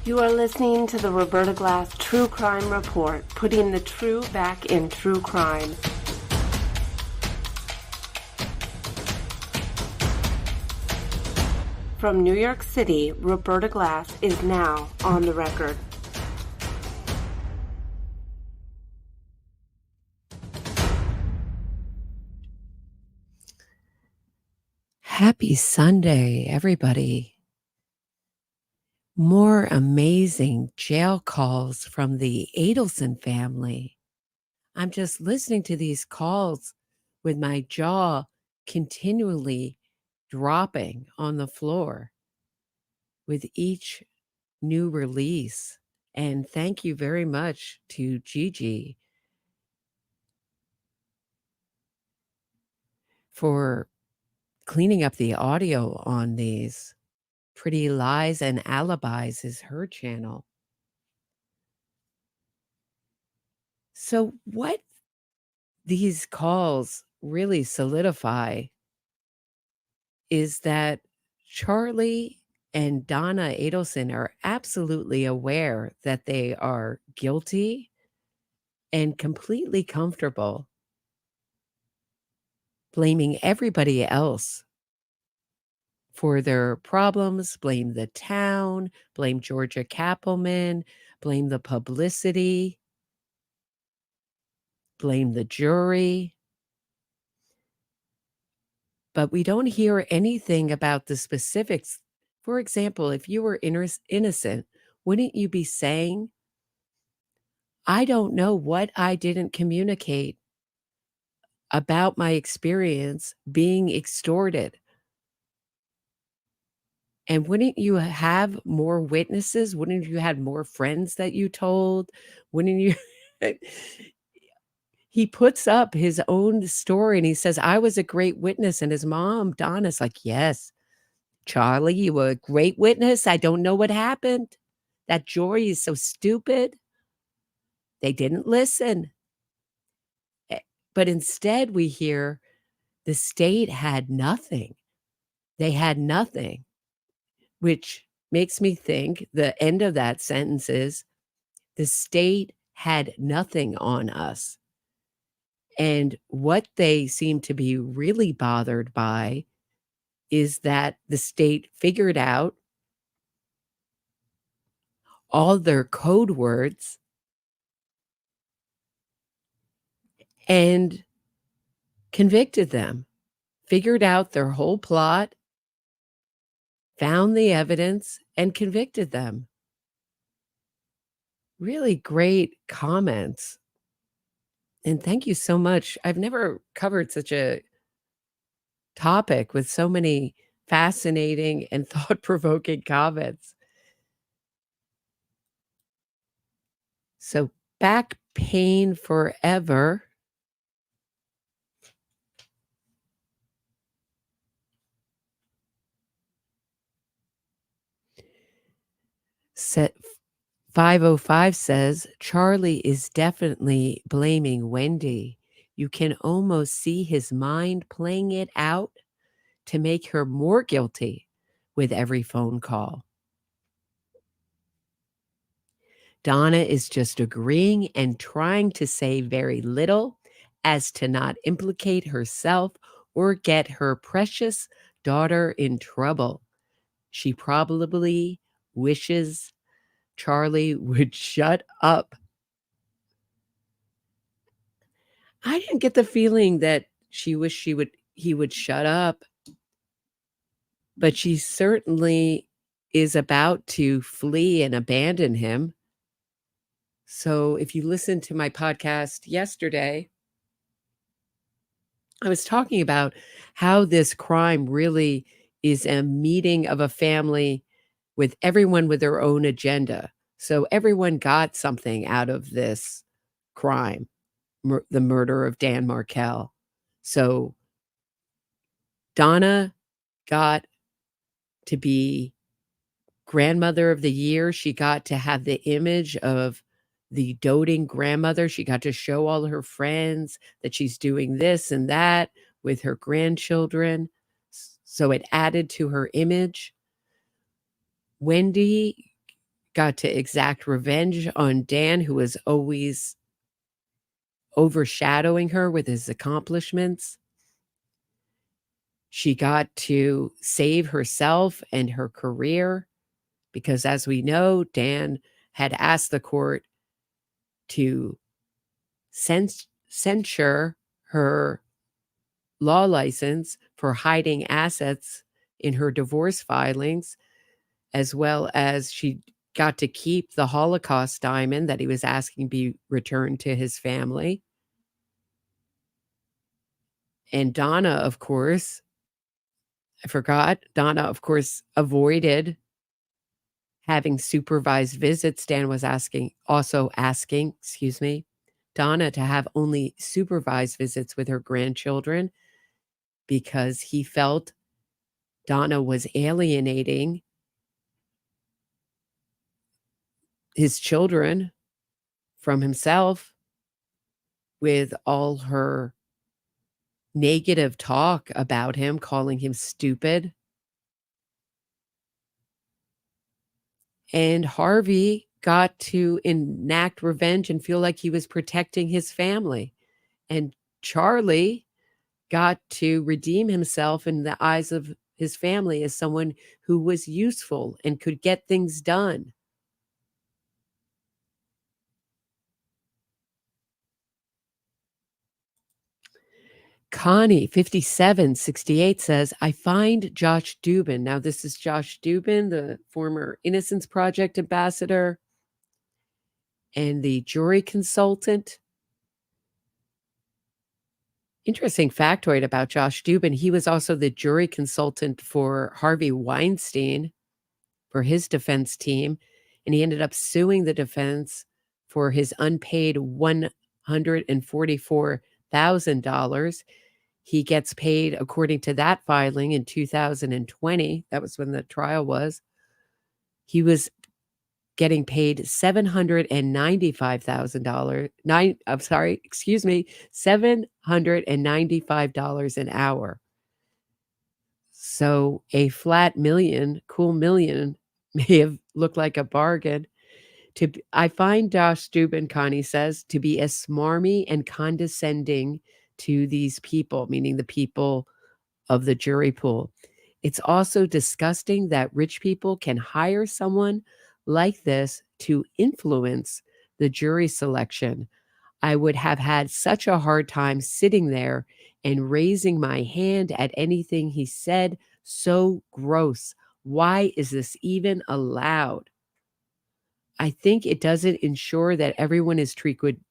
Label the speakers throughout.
Speaker 1: You are listening to the Roberta Glass True Crime Report, putting the true back in true crime. From New York City, Roberta Glass is now on the record.
Speaker 2: Happy Sunday, everybody. More amazing jail calls from the Adelson family. I'm just listening to these calls with my jaw continually dropping on the floor with each new release. And thank you very much to Gigi for cleaning up the audio on these. Pretty Lies and Alibis is her channel. So what these calls really solidify is that Charlie and Donna Adelson are absolutely aware that they are guilty and completely comfortable blaming everybody else for their problems, blame the town, blame Georgia Kappelman, blame the publicity, blame the jury. But we don't hear anything about the specifics. For example, if you were innocent, wouldn't you be saying, I don't know what I didn't communicate about my experience being extorted? And wouldn't you have more witnesses? Wouldn't you have more friends that you told? Wouldn't you? He puts up his own story and he says, I was a great witness. And his mom, Donna's like, yes, Charlie, you were a great witness. I don't know what happened. That jury is so stupid. They didn't listen. But instead we hear the state had nothing. They had nothing, which makes me think the end of that sentence is the state had nothing on us. And what they seem to be really bothered by is that the state figured out all their code words and convicted them, figured out their whole plot, found the evidence, and convicted them. Really great comments. And thank you so much. I've never covered such a topic with so many fascinating and thought-provoking comments. So back pain forever. Set 505 says, Charlie is definitely blaming Wendy. You can almost see his mind playing it out to make her more guilty with every phone call. Donna is just agreeing and trying to say very little as to not implicate herself or get her precious daughter in trouble. She probably wishes Charlie would shut up. I didn't get the feeling that she wished he would shut up, but she certainly is about to flee and abandon him. So if you listened to my podcast yesterday, I was talking about how this crime really is a meeting of a family with everyone with their own agenda. So everyone got something out of this crime, the murder of Dan Markel. So Donna got to be grandmother of the year. She got to have the image of the doting grandmother. She got to show all her friends that she's doing this and that with her grandchildren. So it added to her image. Wendy got to exact revenge on Dan, who was always overshadowing her with his accomplishments. She got to save herself and her career because, as we know, Dan had asked the court to censure her law license for hiding assets in her divorce filings, as well as she got to keep the Holocaust diamond that he was asking be returned to his family. And Donna, of course, I forgot, Donna, of course, avoided having supervised visits. Dan was also asking, Donna to have only supervised visits with her grandchildren because he felt Donna was alienating his children from himself with all her negative talk about him, calling him stupid. And Harvey got to enact revenge and feel like he was protecting his family. And Charlie got to redeem himself in the eyes of his family as someone who was useful and could get things done. Connie, 5768, says, I find Josh Dubin. Now, this is Josh Dubin, the former Innocence Project ambassador and the jury consultant. Interesting factoid about Josh Dubin. He was also the jury consultant for Harvey Weinstein for his defense team, and he ended up suing the defense for his unpaid $144,000. He gets paid, according to that filing, in 2020. That was when the trial was. He was getting paid $795,000. $795 an hour. So a flat million, cool million, may have looked like a bargain. I find Josh Dubin, Connie says, to be as smarmy and condescending to these people, meaning the people of the jury pool. It's also disgusting that rich people can hire someone like this to influence the jury selection. I would have had such a hard time sitting there and raising my hand at anything he said. So gross. Why is this even allowed? I think it doesn't ensure that everyone is treated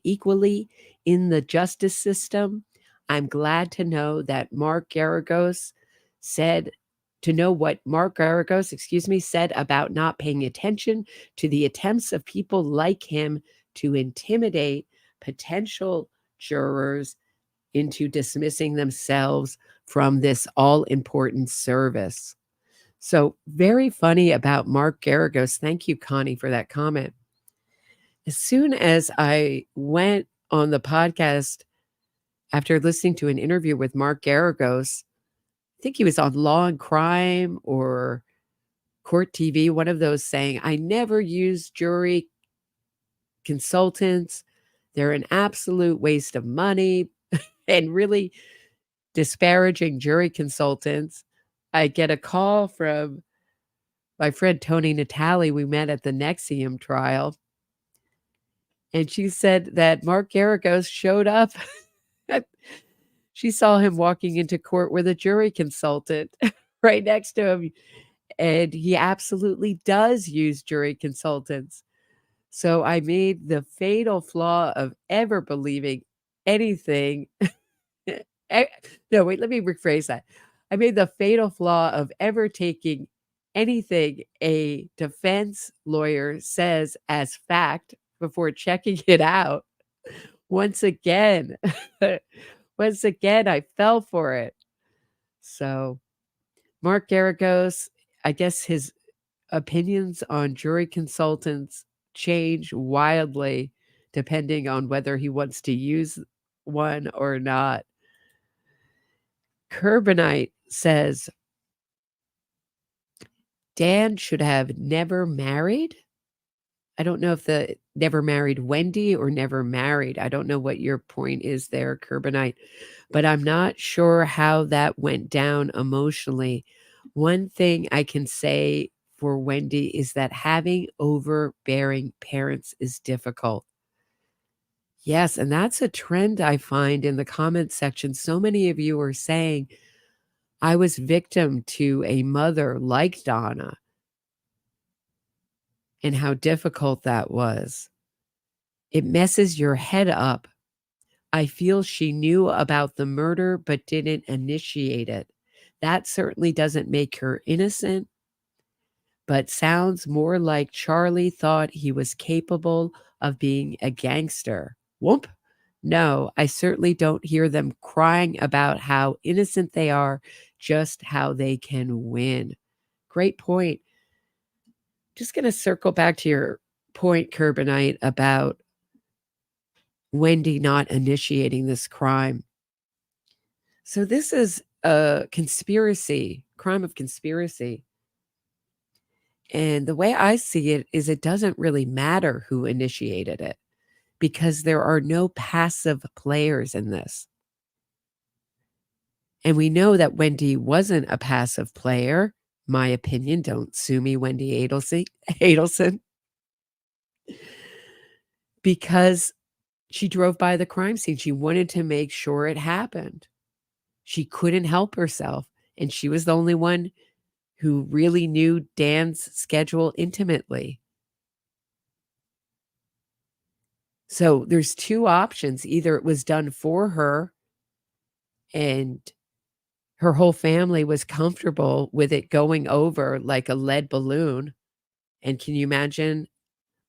Speaker 2: equally in the justice system. I'm glad to know that Mark Garagos said what Mark Garagos, said about not paying attention to the attempts of people like him to intimidate potential jurors into dismissing themselves from this all-important service. So very funny about Mark Garagos. Thank you, Connie, for that comment. As soon as I went on the podcast after listening to an interview with Mark Garagos, I think he was on Law and Crime or Court TV, one of those, saying, I never use jury consultants. They're an absolute waste of money, and really disparaging jury consultants. I get a call from my friend Toni Natalie. We met at the Nexium trial. And she said that Mark Garagos showed up. She saw him walking into court with a jury consultant right next to him. And he absolutely does use jury consultants. So I made the fatal flaw of ever believing anything. No, wait, let me rephrase that. I made the fatal flaw of ever taking anything a defense lawyer says as fact before checking it out. Once again, I fell for it. So Mark Garagos, I guess his opinions on jury consultants change wildly depending on whether he wants to use one or not. Carbonite says, Dan should have never married. I don't know if the never married Wendy or never married. I don't know what your point is there, Carbonite, but I'm not sure how that went down emotionally. One thing I can say for Wendy is that having overbearing parents is difficult. Yes, and that's a trend I find in the comment section. So many of you are saying, I was victim to a mother like Donna and how difficult that was. It messes your head up. I feel she knew about the murder but didn't initiate it. That certainly doesn't make her innocent, but sounds more like Charlie thought he was capable of being a gangster. Whoop. No, I certainly don't hear them crying about how innocent they are, just how they can win. Great point. Just going to circle back to your point, Carbonite, about Wendy not initiating this crime. So this is a conspiracy, crime of conspiracy. And the way I see it is it doesn't really matter who initiated it because there are no passive players in this. And we know that Wendy wasn't a passive player. My opinion, don't sue me, Wendy Adelson, because she drove by the crime scene. She wanted to make sure it happened. She couldn't help herself. And she was the only one who really knew Dan's schedule intimately. So there's two options. Either it was done for her and her whole family was comfortable with it going over like a lead balloon. And can you imagine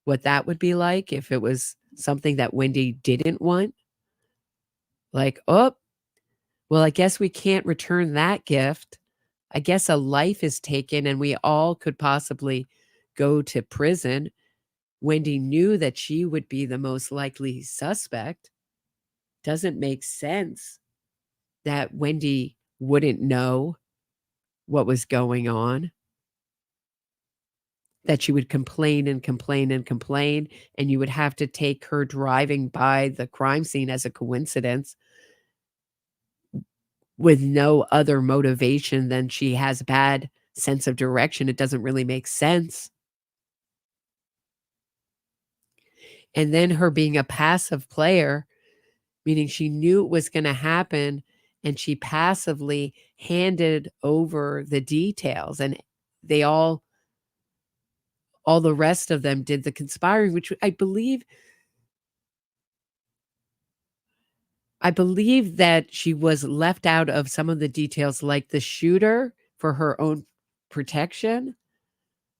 Speaker 2: what that would be like if it was something that Wendy didn't want? Like, oh, well, I guess we can't return that gift. I guess a life is taken and we all could possibly go to prison. Wendy knew that she would be the most likely suspect. Doesn't make sense that Wendy wouldn't know what was going on, that she would complain and complain and complain, and you would have to take her driving by the crime scene as a coincidence with no other motivation than she has bad sense of direction. It doesn't really make sense. And then her being a passive player, meaning she knew it was going to happen and she passively handed over the details, and they all the rest of them did the conspiring, which I believe that she was left out of some of the details, like the shooter for her own protection,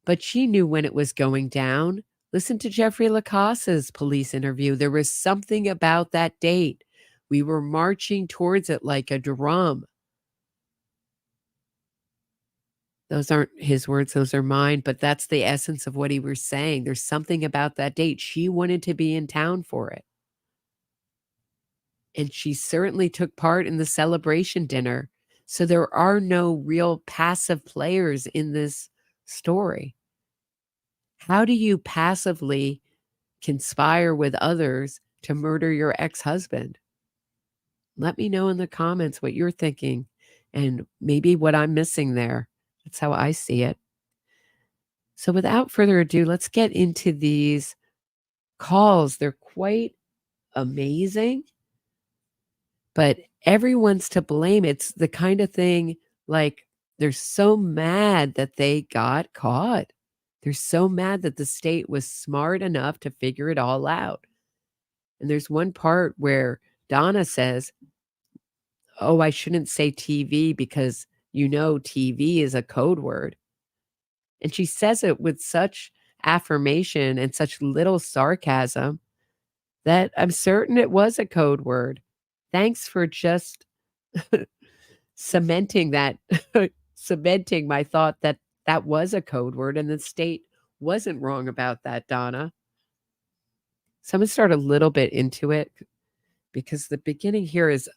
Speaker 2: but she knew when it was going down. Listen to Jeffrey Lacasse's police interview. There was something about that date. We were marching towards it like a drum. Those aren't his words, those are mine, but that's the essence of what he was saying. There's something about that date. She wanted to be in town for it. And she certainly took part in the celebration dinner. So there are no real passive players in this story. How do you passively conspire with others to murder your ex-husband? Let me know in the comments what you're thinking and maybe what I'm missing there. That's how I see it. So without further ado, let's get into these calls. They're quite amazing, but everyone's to blame. It's the kind of thing like they're so mad that they got caught. They're so mad that the state was smart enough to figure it all out. And there's one part where Donna says, oh, I shouldn't say TV because TV is a code word. And she says it with such affirmation and such little sarcasm that I'm certain it was a code word. Thanks for just cementing my thought that that was a code word and the state wasn't wrong about that, Donna. So I'm going to start a little bit into it because the beginning here is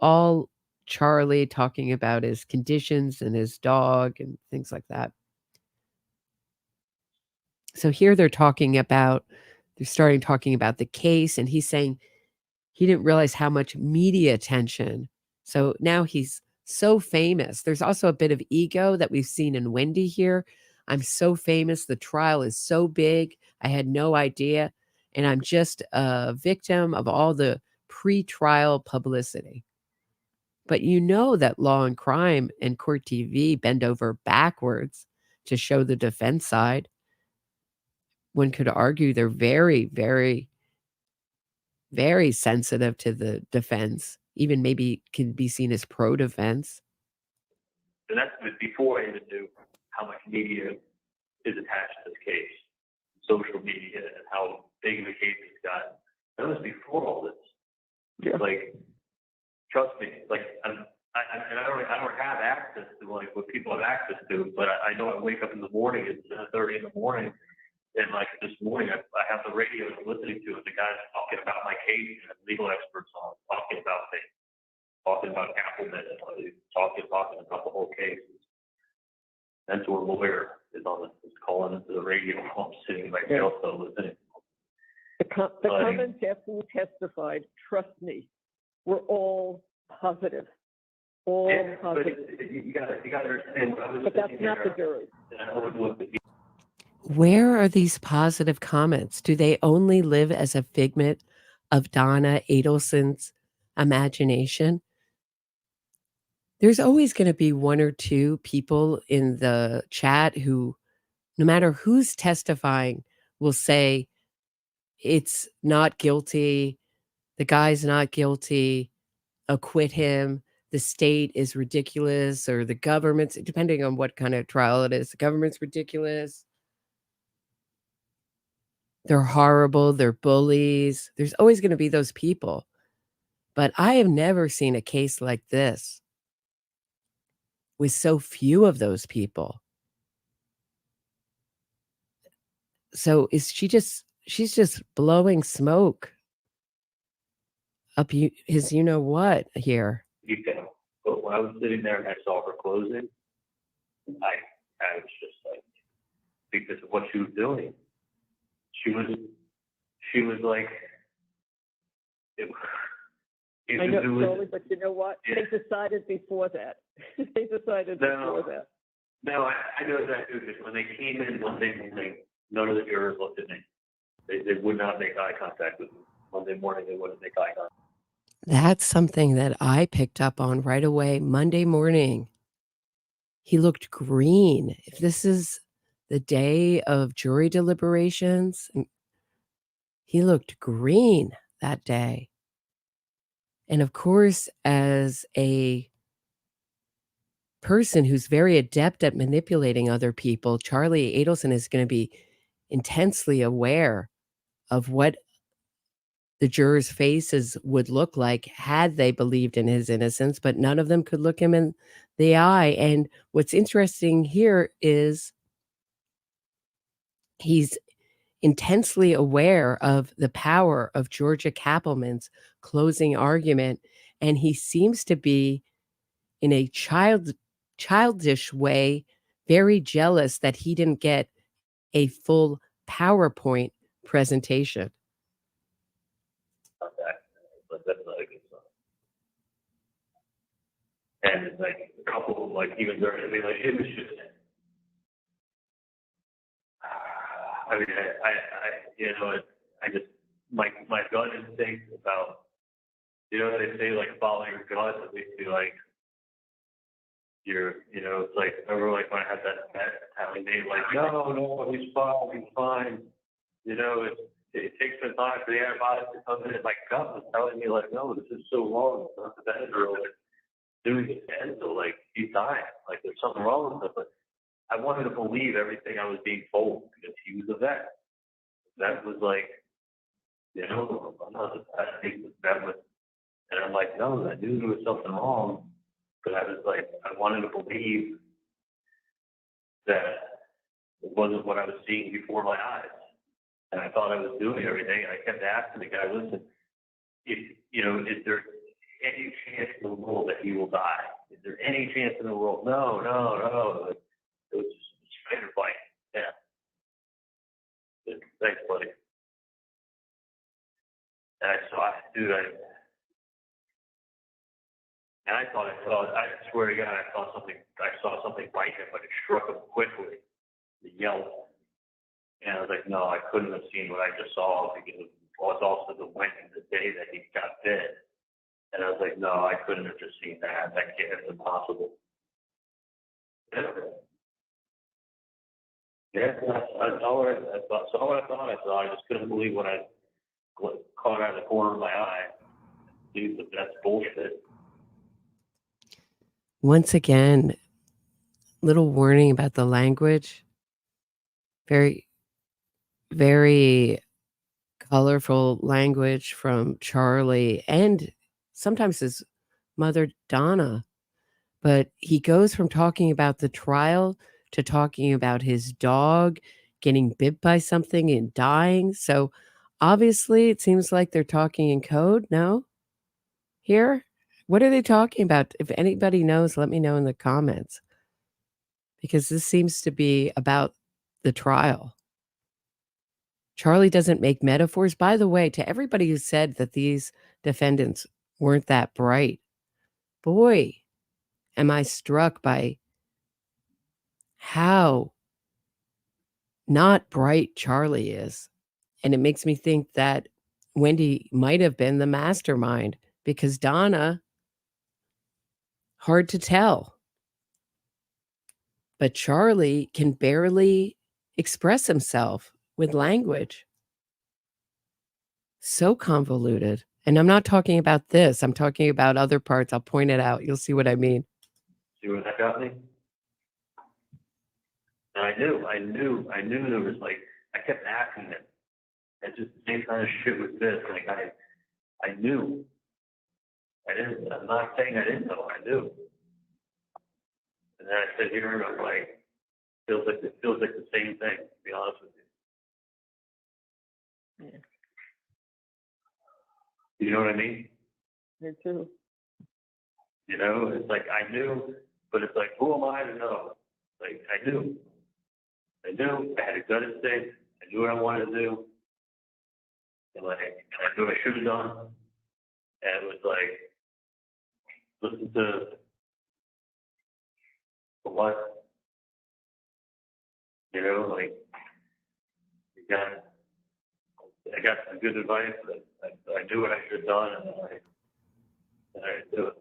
Speaker 2: all Charlie talking about his conditions and his dog and things like that. So here they're starting talking about the case, and he's saying he didn't realize how much media attention. So now he's so famous. There's also a bit of ego that we've seen in Wendy here. I'm so famous. The trial is so big. I had no idea. And I'm just a victim of all the pre-trial publicity. But you know that Law and Crime and Court TV bend over backwards to show the defense side. One could argue they're very, very, very sensitive to the defense, even maybe can be seen as pro-defense.
Speaker 3: And that's before I even knew how much media is attached to this case, social media, and how big of a case it's got. That was before all this.
Speaker 4: Yeah.
Speaker 3: Like, trust me, like, I don't have access to like what people have access to, but I know I wake up in the morning at 7:30 in the morning, and like this morning I have the radio listening to it. The guys talking about my case and legal experts on talking about things, talking about Appleman, talking about the whole case. Mentor lawyer is calling into the radio while I'm sitting in my jail cell listening.
Speaker 4: The comments after you testified, trust me, were all positive. All positive.
Speaker 3: But you got to understand.
Speaker 4: But that's not the jury.
Speaker 2: Where are these positive comments? Do they only live as a figment of Donna Adelson's imagination? There's always going to be one or two people in the chat who, no matter who's testifying, will say it's not guilty, the guy's not guilty, acquit him, the state is ridiculous, or the government's, depending on what kind of trial it is, the government's ridiculous. They're horrible, they're bullies. There's always going to be those people. But I have never seen a case like this with so few of those people. So she's just blowing smoke up his you-know-what here.
Speaker 3: But when I was sitting there and I saw her closing, I was just like, because of what she was doing. She was like,
Speaker 4: I know, slowly, but you know what? Yeah. They decided before that. Before that.
Speaker 3: No, I know that too, because when they came in Monday morning, none of the jurors looked at me. They would not make eye contact with me. Monday morning, they wouldn't make eye contact.
Speaker 2: That's something that I picked up on right away. Monday morning, he looked green. If this is the day of jury deliberations, he looked green that day. And of course, as a person who's very adept at manipulating other people, Charlie Adelson is going to be intensely aware of what the jurors' faces would look like had they believed in his innocence, but none of them could look him in the eye. And what's interesting here is he's intensely aware of the power of Georgia Kappelman's closing argument, and he seems to be, in a childish way, very jealous that he didn't get a full PowerPoint presentation.
Speaker 3: But that's not a good sign. And it's like a couple of like even during, I mean, like it was just. I mean, I just my gut instinct about, they say like follow your gut, at least be like it's like, remember like when I had that pet, how he made like, no, he's fine. It takes some time for the antibiotics to come in, and my gut was telling me like, no, this is so long, it's not the Benadryl, it's doing it again, so like he's dying, like there's something wrong with him. But I wanted to believe everything I was being told because he was a vet. That was like, I'm not the best thing to vet with. And I'm like, no, I knew there was something wrong. But I was like, I wanted to believe that it wasn't what I was seeing before my eyes. And I thought I was doing everything. And I kept asking the guy, listen, is there any chance in the world that he will die? Is there any chance in the world? No. Like, it was just a spider bite. Yeah. And I saw, dude, and I thought I swear to God, I saw something bite him, but it struck him quickly, the yelp. And I was like, no, I couldn't have seen what I just saw because it was also the day that he got bit. And I was like, no, I couldn't have just seen that. That can't, it's impossible. Yeah, I saw what I saw. I just couldn't believe when I caught out of the corner of my eye. Dude, that's bullshit.
Speaker 2: Once again, little warning about the language. Very, very colorful language from Charlie and sometimes his mother, Donna. But he goes from talking about the trial to talking about his dog getting bit by something and dying. So obviously, it seems like they're talking in code. No? Here? What are they talking about? If anybody knows, let me know in the comments. Because this seems to be about the trial. Charlie doesn't make metaphors. By the way, to everybody who said that these defendants weren't that bright, boy, am I struck by how not bright Charlie is. And it makes me think that Wendy might have been the mastermind because Donna, hard to tell. But Charlie can barely express himself with language. So convoluted. And I'm not talking about this. I'm talking about other parts. I'll point it out. You'll see what I mean.
Speaker 3: See what that got me? And I knew there was like, I kept asking him. It's just the same kind of shit with this. Like I knew. I'm not saying I didn't know, I knew. And then I sit here and I'm like, it feels like the same thing, to be honest with you.
Speaker 4: Yeah.
Speaker 3: You know what I mean?
Speaker 4: Me too.
Speaker 3: You know, it's like I knew, but it's like, who am I to know? Like I knew. I had a gut instinct. I knew what I wanted to do. And I knew what I should have done. And it was like, listen to what? You know, like, I got some good advice, but I knew what I should have done, and I didn't do it.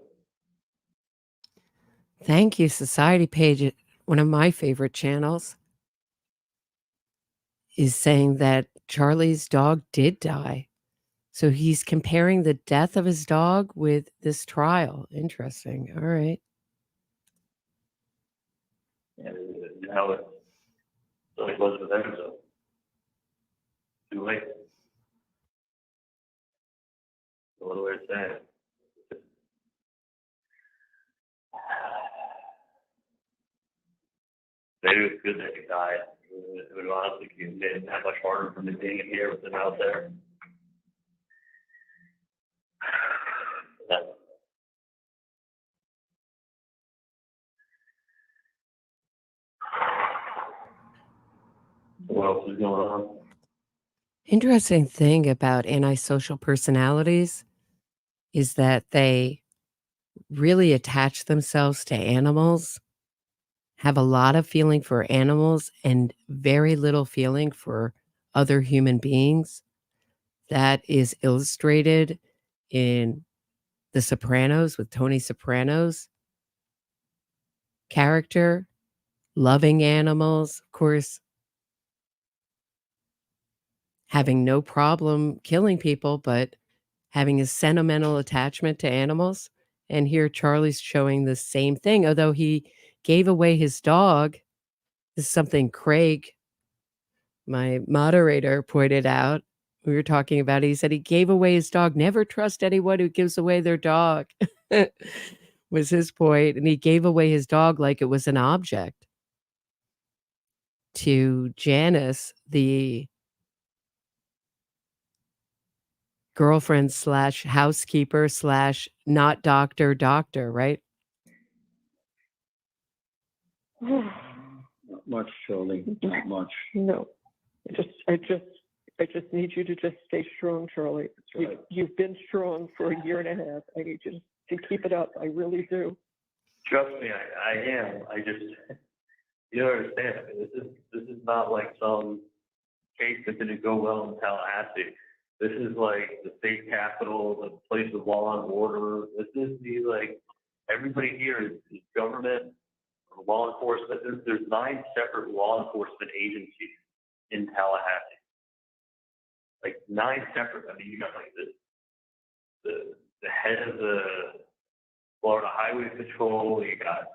Speaker 2: Thank you, Society Page. One of my favorite channels is saying that Charlie's dog did die. So he's comparing the death of his dog with this trial. Interesting. All right.
Speaker 3: And now it's so it was with them, so too late. So what do I say? Maybe it's good that he died. It would honestly made it that much harder for me being in here with him out there. What else is going on?
Speaker 2: Interesting thing about antisocial personalities is that they really attach themselves to animals, have a lot of feeling for animals and very little feeling for other human beings. That is illustrated in The Sopranos with Tony Soprano's character, loving animals, of course, having no problem killing people, but having a sentimental attachment to animals. And here Charlie's showing the same thing, although he gave away his dog. This is something Craig, my moderator, pointed out. We were talking about it. He said he gave away his dog. Never trust anyone who gives away their dog, was his point. And he gave away his dog like it was an object to Janice, the girlfriend / housekeeper / not doctor, right?
Speaker 5: Not much, Charlie. Not much.
Speaker 4: No, I just just need you to just stay strong, Charlie.
Speaker 3: That's right.
Speaker 4: You've been strong for a year and a half. I need you to keep it up. I really do.
Speaker 3: Trust me, I am. I just, you don't understand. I mean, this is not like some case that didn't go well in Tallahassee. This is like the state capitol, the place of law and order. This is everybody here is government, law enforcement. There's 9 separate law enforcement agencies in Tallahassee. 9 separate. I mean, you got the head of the Florida Highway Patrol, you got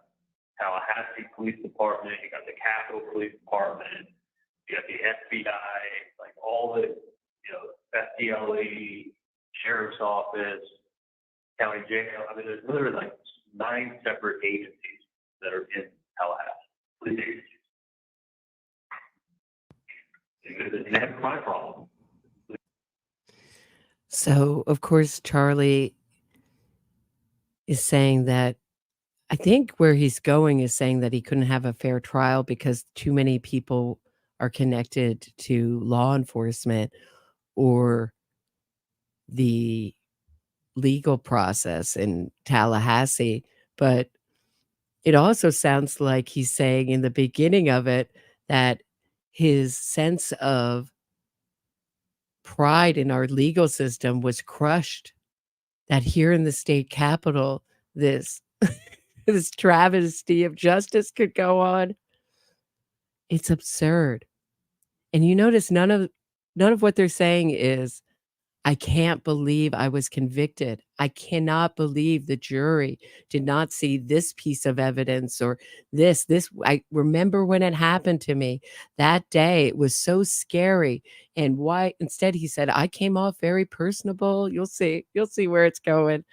Speaker 3: Tallahassee Police Department, you got the Capitol Police Department, you got the FBI, all the, FDLE, Sheriff's Office, County Jail. I mean, there's literally 9 separate agencies that are in Tallahassee, police agencies. They have a crime problem.
Speaker 2: So, of course, Charlie is saying that I think where he's going is saying that he couldn't have a fair trial because too many people are connected to law enforcement or the legal process in Tallahassee. But it also sounds like he's saying in the beginning of it that his sense of pride in our legal system was crushed, that here in the state capitol, this this travesty of justice could go on. It's absurd. And you notice none of what they're saying is, I can't believe I was convicted. I cannot believe the jury did not see this piece of evidence or this. I remember when it happened to me that day. It was so scary. And why? Instead, he said, I came off very personable. You'll see where it's going.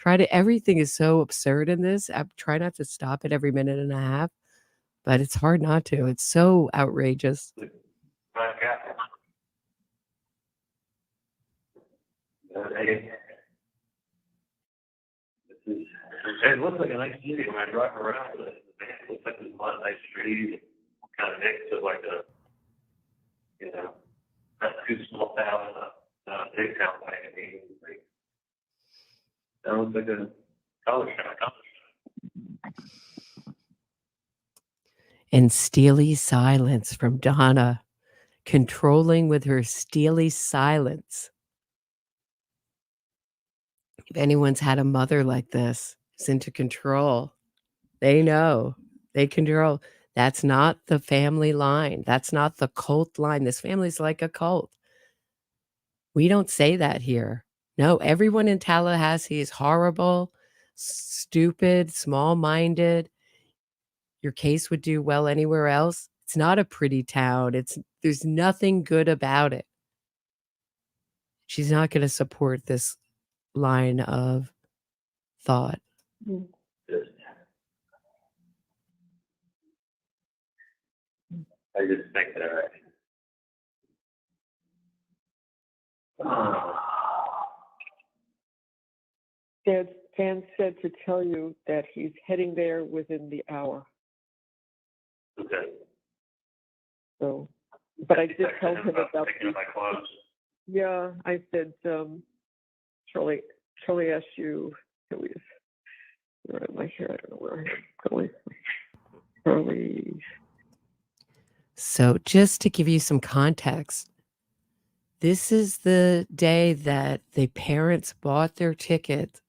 Speaker 2: Everything is so absurd in this. I try not to stop it every minute and a half, but it's hard not to. It's so outrageous.
Speaker 3: It looks like a nice city when I drive around. It looks like there's a lot of nice trees, kind of next to not too small town, not a big town by any means. That looks like a college town.
Speaker 2: And steely silence from Donna, controlling with her steely silence. If anyone's had a mother like this, who's into control, they know. They control. That's not the family line. That's not the cult line. This family's like a cult. We don't say that here. No, everyone in Tallahassee is horrible, stupid, small-minded. Your case would do well anywhere else. It's not a pretty town. There's nothing good about it. She's not going to support this line of thought.
Speaker 3: I just think that
Speaker 4: Dan said to tell you that he's heading there within the hour.
Speaker 3: Okay.
Speaker 4: So, but I did tell him about
Speaker 3: taking my clothes.
Speaker 4: Yeah, I said, Charlie asked you, where am I here? I don't know where I'm going. Charlie.
Speaker 2: So just to give you some context, this is the day that the parents bought their ticket,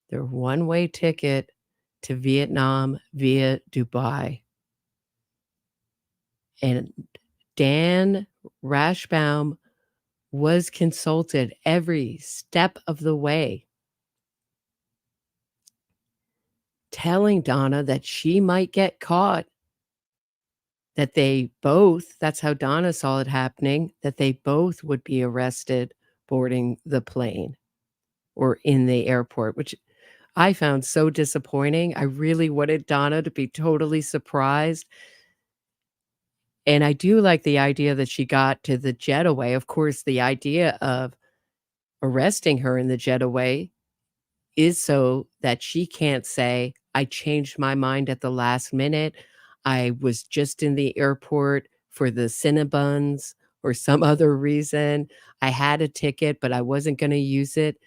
Speaker 2: their one-way ticket to Vietnam via Dubai. And Dan Rashbaum was consulted every step of the way, telling Donna that she might get caught, that they both, that's how Donna saw it happening, that they both would be arrested boarding the plane or in the airport, which I found so disappointing. I really wanted Donna to be totally surprised. And I do like the idea that she got to the jetaway. Of course, the idea of arresting her in the jetaway is so that she can't say, I changed my mind at the last minute. I was just in the airport for the Cinnabons or some other reason. I had a ticket, but I wasn't going to use it.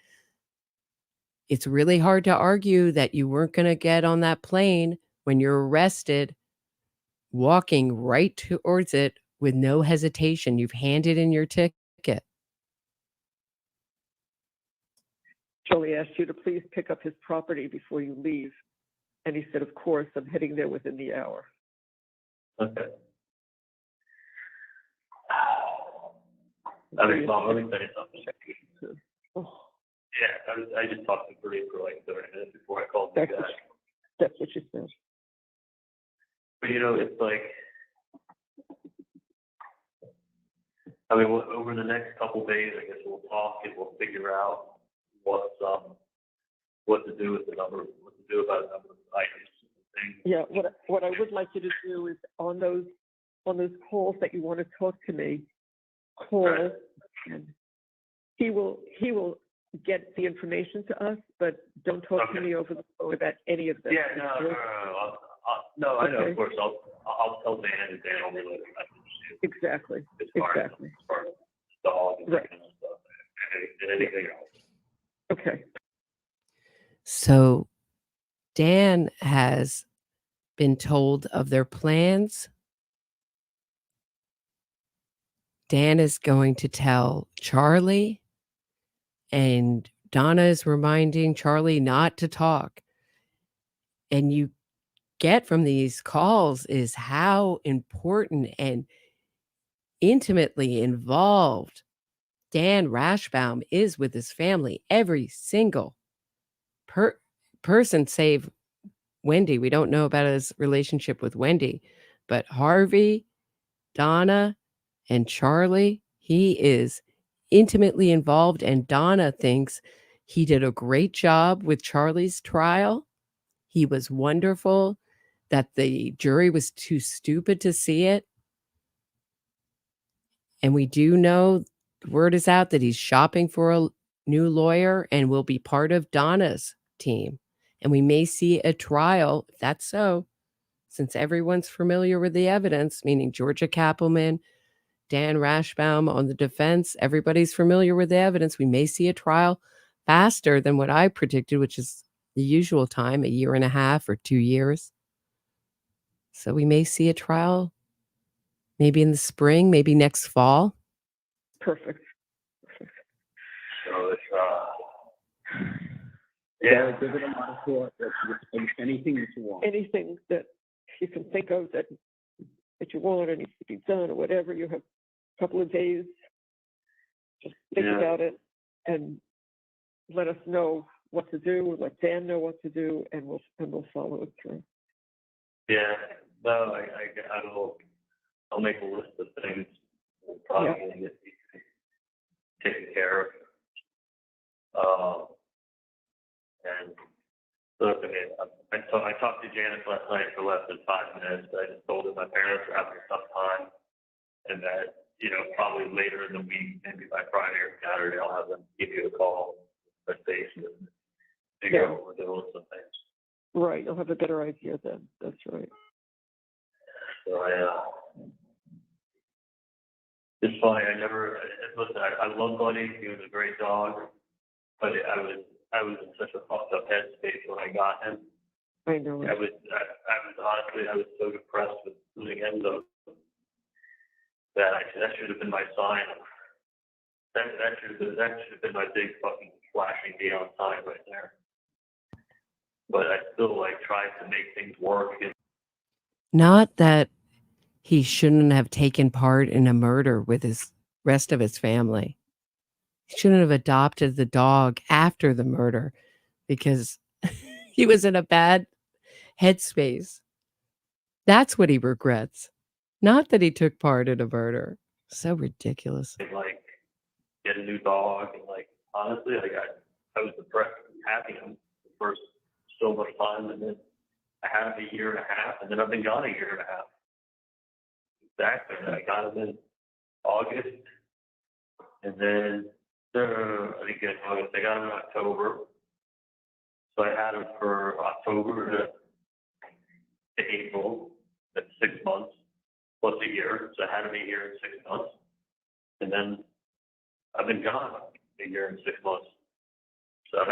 Speaker 2: It's really hard to argue that you weren't going to get on that plane when you're arrested, walking right towards it with no hesitation. You've handed in your ticket.
Speaker 4: Charlie asked you to please pick up his property before you leave. And he said, of course, I'm heading there within the hour.
Speaker 3: Okay. I mean, Mom, let me tell you something.
Speaker 4: Oh,
Speaker 3: Yeah, I just talked to Braik for like 30 minutes before I called you back.
Speaker 4: that's what you said.
Speaker 3: But you know, it's like, I mean, over the next couple days, I guess we'll talk and we'll figure out what to do with the number, what to do about a number of items and things.
Speaker 4: Yeah, what I would like you to do is on those calls that you want to talk to me, call,
Speaker 3: Right.
Speaker 4: and he will get the information to us, but don't talk to me over the phone about any of this.
Speaker 3: Yeah, no, I know,
Speaker 4: Okay.
Speaker 3: of course, I'll tell Dan and Dan will relay the message
Speaker 4: Exactly.
Speaker 3: as far as dog and
Speaker 4: Right.
Speaker 3: that kind of stuff and anything else.
Speaker 4: Okay.
Speaker 2: So Dan has been told of their plans. Dan is going to tell Charlie, and Donna is reminding Charlie not to talk. And you get from these calls is how important and intimately involved Dan Rashbaum is with his family. Every single person save Wendy. We don't know about his relationship with Wendy, but Harvey, Donna, and Charlie, he is intimately involved, and Donna thinks he did a great job with Charlie's trial. He was wonderful, that the jury was too stupid to see it. And we do know, the word is out that he's shopping for a new lawyer and will be part of Donna's team. And we may see a trial, if that's so, since everyone's familiar with the evidence, meaning Georgia Kappelman, Dan Rashbaum on the defense, everybody's familiar with the evidence. We may see a trial faster than what I predicted, which is the usual time, 1.5 years or 2 years. So we may see a trial maybe in the spring, maybe next fall.
Speaker 4: Perfect.
Speaker 3: So it's,
Speaker 5: Yeah, give it a lot of thought. Anything that you want.
Speaker 4: Anything that you can think of that you want or needs to be done or whatever, you have a couple of days. Just think about it and let us know what to do, let Dan know what to do, and we'll follow it through.
Speaker 3: yeah, no, I'll make a list of things we'll probably gonna get taken care of. And look, I mean, I talked to Janice last night for less than 5 minutes. I just told her my parents are having a tough time, and that, you know, probably later in the week, maybe by Friday or Saturday, I'll have them give you a call, touch base, and figure out what we're doing with some things.
Speaker 4: Right, you'll have a better idea then. That's right.
Speaker 3: So it's funny. Listen, I love Buddy. He was a great dog, but I was in such a fucked up headspace when I got him.
Speaker 4: I know.
Speaker 3: I was honestly so depressed with losing him though that should have been my sign. That should have been my big fucking flashing neon sign right there. But I still tried to make things work.
Speaker 2: Not that he shouldn't have taken part in a murder with his rest of his family. He shouldn't have adopted the dog after the murder because he was in a bad headspace. That's what he regrets. Not that he took part in a murder. So ridiculous.
Speaker 3: Get a new dog and honestly, I was depressed with having him the first so much time, and then I had him 1.5 years, and then I've been gone 1.5 years. Exactly. I got him in August, and then I didn't get August. I got him in October. So I had him for October to April. That's 6 months plus 1 year. So I had him 1 year and 6 months. And then I've been gone a year and 6 months. So I've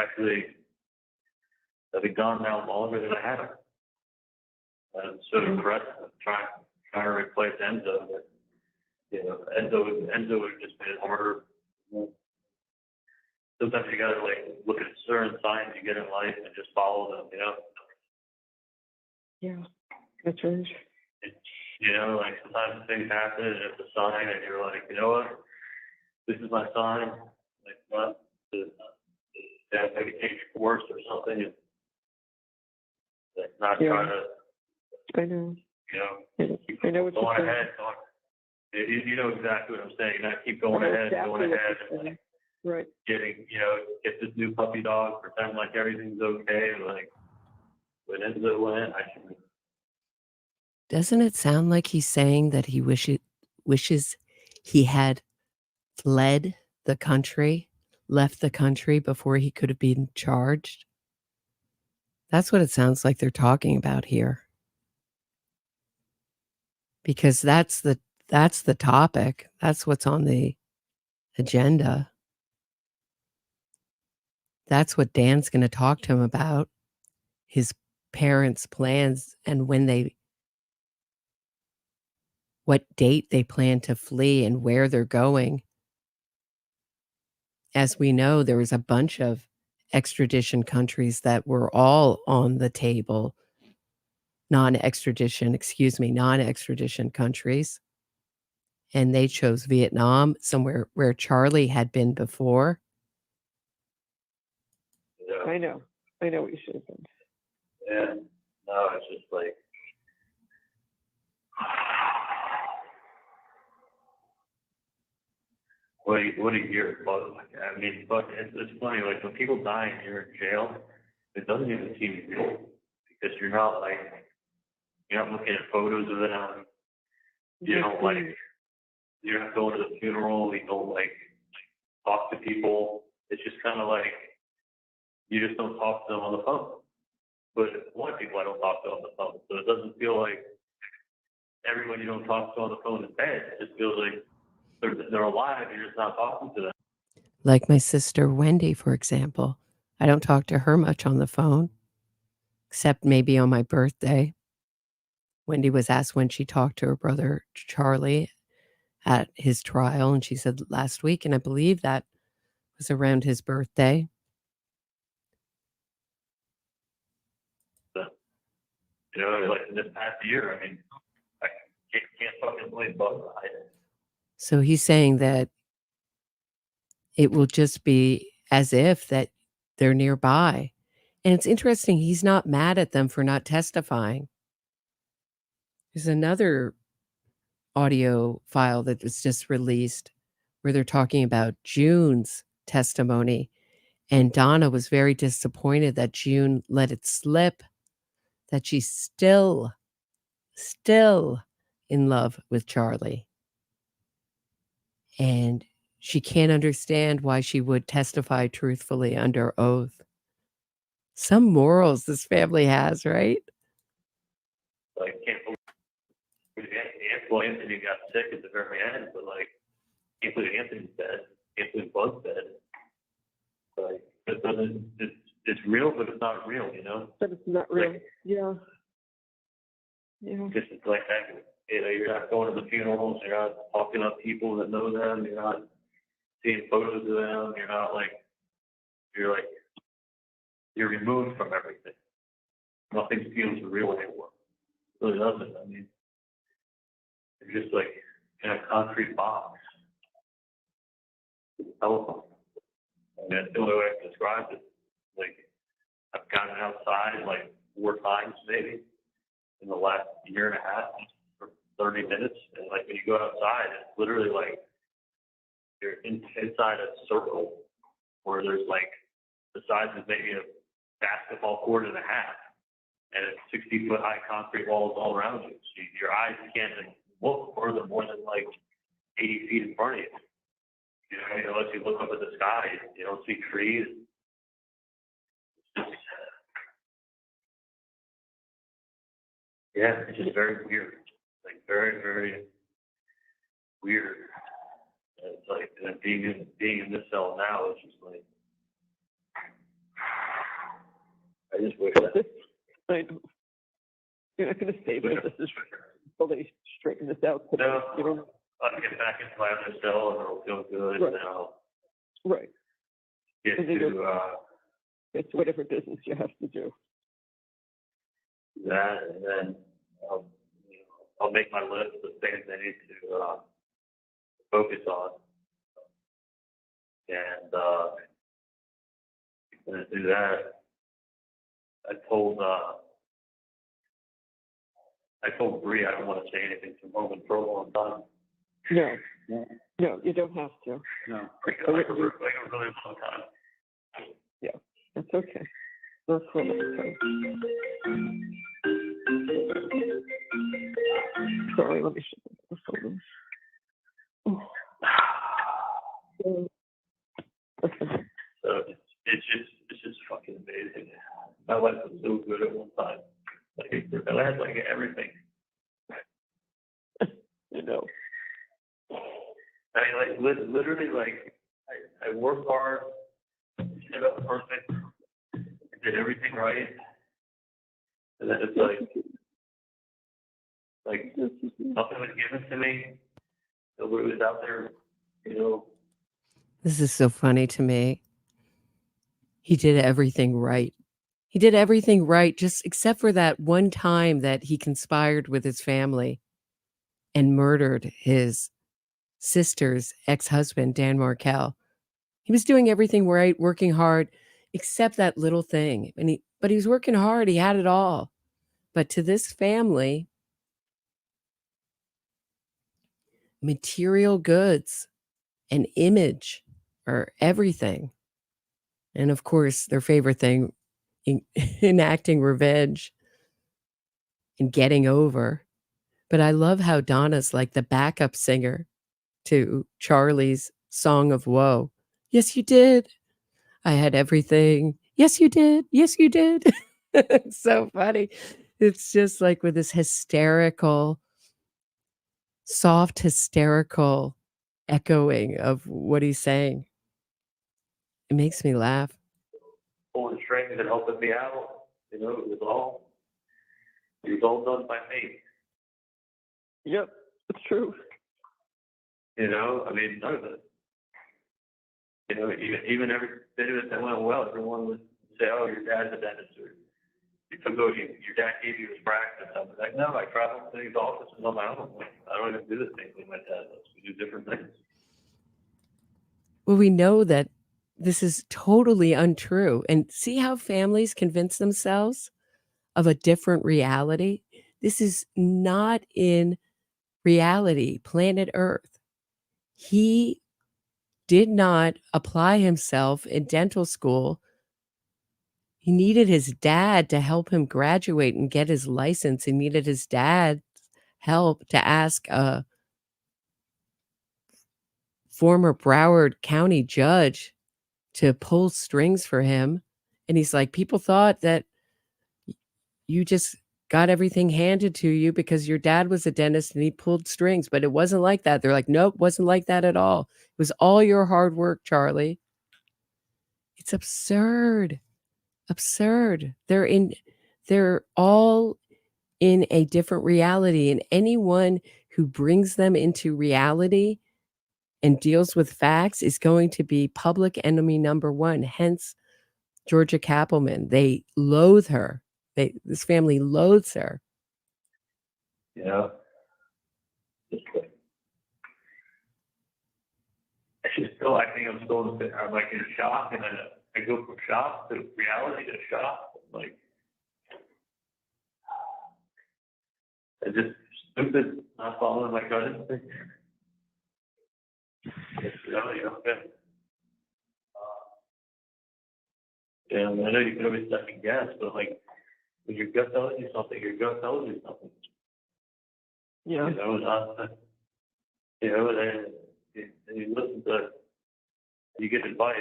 Speaker 3: been gone now longer than I have. I'm so depressed. I'm trying to replace Enzo, but Enzo would just made it harder. Sometimes you gotta look at certain signs you get in life and just follow them,
Speaker 4: Yeah, that's right.
Speaker 3: Sometimes things happen and it's a sign and you're like, you know what? This is my sign. What? That maybe change course or something. And not trying to,
Speaker 4: I know. I know what
Speaker 3: going
Speaker 4: you're
Speaker 3: ahead. You know exactly what I'm saying. Not keep going ahead, and
Speaker 4: right.
Speaker 3: getting, get this new puppy dog, pretend like everything's okay. When Enzo went, I should.
Speaker 2: Doesn't it sound like he's saying that he wishes he had fled the country, left the country before he could have been charged? That's what it sounds like they're talking about here. Because that's the topic. That's what's on the agenda. That's what Dan's going to talk to him about, his parents' plans and what date they plan to flee and where they're going. As we know, there was a bunch of extradition countries that were all on the table. Non-extradition countries. And they chose Vietnam, somewhere where Charlie had been before.
Speaker 3: Yeah.
Speaker 4: I know what you should have done.
Speaker 3: Yeah. No, it's just what a year. I mean, but it's funny, when people die and you're in jail, it doesn't even seem real because you're not looking at photos of them. You don't you're not going to the funeral. You don't talk to people. It's just kind of you just don't talk to them on the phone. But a lot of people I don't talk to on the phone, so it doesn't feel like everyone you don't talk to on the phone is dead. It just feels like they're alive. You're just not talking to them.
Speaker 2: Like my sister Wendy, for example. I don't talk to her much on the phone, except maybe on my birthday. Wendy was asked when she talked to her brother Charlie at his trial, and she said last week, and I believe that was around his birthday.
Speaker 3: In this past year, I mean, I can't fucking believe Bud died.
Speaker 2: So he's saying that it will just be as if that they're nearby. And it's interesting, he's not mad at them for not testifying. There's another audio file that was just released where they're talking about June's testimony. And Donna was very disappointed that June let it slip, that she's still in love with Charlie. And she can't understand why she would testify truthfully under oath. Some morals this family has, right?
Speaker 3: Can't believe Anthony got sick at the very end, but can't believe Anthony's dead. Can't believe Bud's dead. It's real, but it's not real,
Speaker 4: But it's not real. Yeah.
Speaker 3: Just like that. You're not going to the funerals. You're not talking to people that know them. You're not seeing photos of them. You're not you're removed from everything. Nothing feels real anymore. It really doesn't. I mean, you're just in a concrete box. Telephone. That's the only way I can describe it. I've gotten outside 4 times maybe in the last year and a half for 30 minutes. And when you go outside, it's literally you're inside a circle where there's the size of maybe a basketball court and a half, and it's 60-foot high concrete walls all around you. So your eyes can't look further more than 80 feet in front of you. Unless you look up at the sky, you don't see trees. It's just very weird. Very, very weird. And it's like, and being in this cell now, it's just like, I just wish that.
Speaker 4: I know. You're not going to stay there. This is until they straighten this out.
Speaker 3: No,
Speaker 4: You don't.
Speaker 3: I'll get back into my other cell and it'll feel good,
Speaker 4: Right.
Speaker 3: and then I'll
Speaker 4: Right.
Speaker 3: get
Speaker 4: And then
Speaker 3: to
Speaker 4: It's whatever business you have to do.
Speaker 3: that, and then I'll make my list of things I need to focus on, and gonna do that. I told Bree I don't want to say anything to Morgan for a long time.
Speaker 4: No,
Speaker 5: No,
Speaker 4: no, you don't have to.
Speaker 5: no.
Speaker 3: Like a really long time.
Speaker 4: Yeah, that's okay. That's what I'm saying. Sorry, let me shut the phone. Oh. Listen,
Speaker 3: So it's just fucking amazing. My life was so good at one time. Like I had like everything.
Speaker 4: you know.
Speaker 3: I mean, like literally, like I worked hard, set up perfect, did everything right, and then it's like nothing was given to me. Nobody was out there, you know.
Speaker 2: This is so funny to me. He did everything right. He did everything right, just except for that one time that he conspired with his family and murdered his sister's ex-husband, Dan Markel. He was doing everything right, working hard, except that little thing. But he was working hard. He had it all. But to this family, material goods and image are everything. And of course, their favorite thing, enacting revenge and getting over. But I love how Donna's like the backup singer to Charlie's Song of Woe. Yes, you did. I had everything. Yes, you did. Yes, you did. It's so funny. It's just like with this hysterical, soft, hysterical echoing of what he's saying. It makes me laugh.
Speaker 3: Pulling strings and helping me out. You know, it was all done by me.
Speaker 4: Yep, it's true.
Speaker 3: You know, I mean, none of it. You know, even every bit of it that went well, everyone would say, "Oh, your dad's a dentist," or your dad gave you his practice. I was like, "No, I travel to these offices on my own. I don't even do the same thing my dad does. We do different things."
Speaker 2: Well, we know that this is totally untrue. And see how families convince themselves of a different reality? This is not in reality, planet Earth. He did not apply himself in dental school. He needed his dad to help him graduate and get his license. He needed his dad's help to ask a former Broward County judge to pull strings for him. And he's like, people thought that you just got everything handed to you because your dad was a dentist and he pulled strings, but it wasn't like that. They're like, nope, wasn't like that at all. It was all your hard work, Charlie. It's absurd. Absurd. They're all in a different reality, and anyone who brings them into reality and deals with facts is going to be public enemy number one. Hence Georgia Kappelman. They loathe her. This family loathes her.
Speaker 3: You know, I think I'm still I'm like in shock, and then I go from shock to reality to shock. Like, it's just stupid, not following my gut instinct. You know, and I know you can always second guess, but like when your gut tells you something, your gut tells you something.
Speaker 4: Yeah.
Speaker 3: You know, and you listen to, you get advice.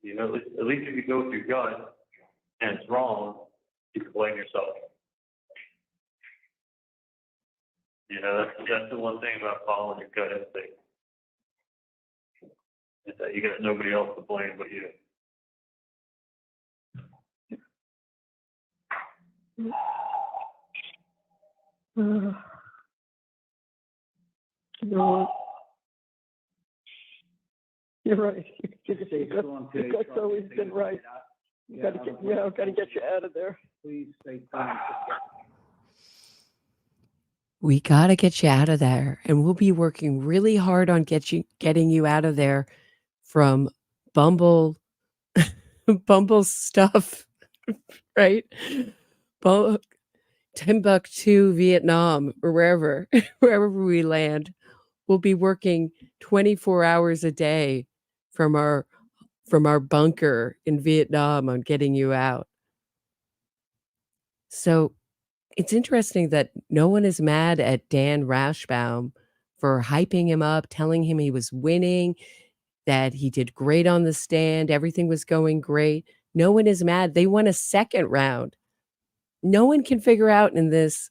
Speaker 3: You know, at least if you go with your gut and it's wrong, you can blame yourself. You know, that's the one thing about following your gut instinct. is that you got nobody else to blame but you.
Speaker 4: No, you're right.
Speaker 5: Stay strong today,
Speaker 4: That's
Speaker 5: Charlie.
Speaker 4: always
Speaker 5: Stay
Speaker 4: been right.
Speaker 5: Yeah,
Speaker 4: Gotta get you out of there.
Speaker 5: Please stay calm.
Speaker 2: We got to get you out of there. And we'll be working really hard on getting you out of there from Bumble stuff, right? Timbuktu, Vietnam, or wherever we land. We'll be working 24 hours a day from our bunker in Vietnam on getting you out. So it's interesting that no one is mad at Dan Rashbaum for hyping him up, telling him he was winning, that he did great on the stand, everything was going great. No one is mad. They won a second round. No one can figure out in this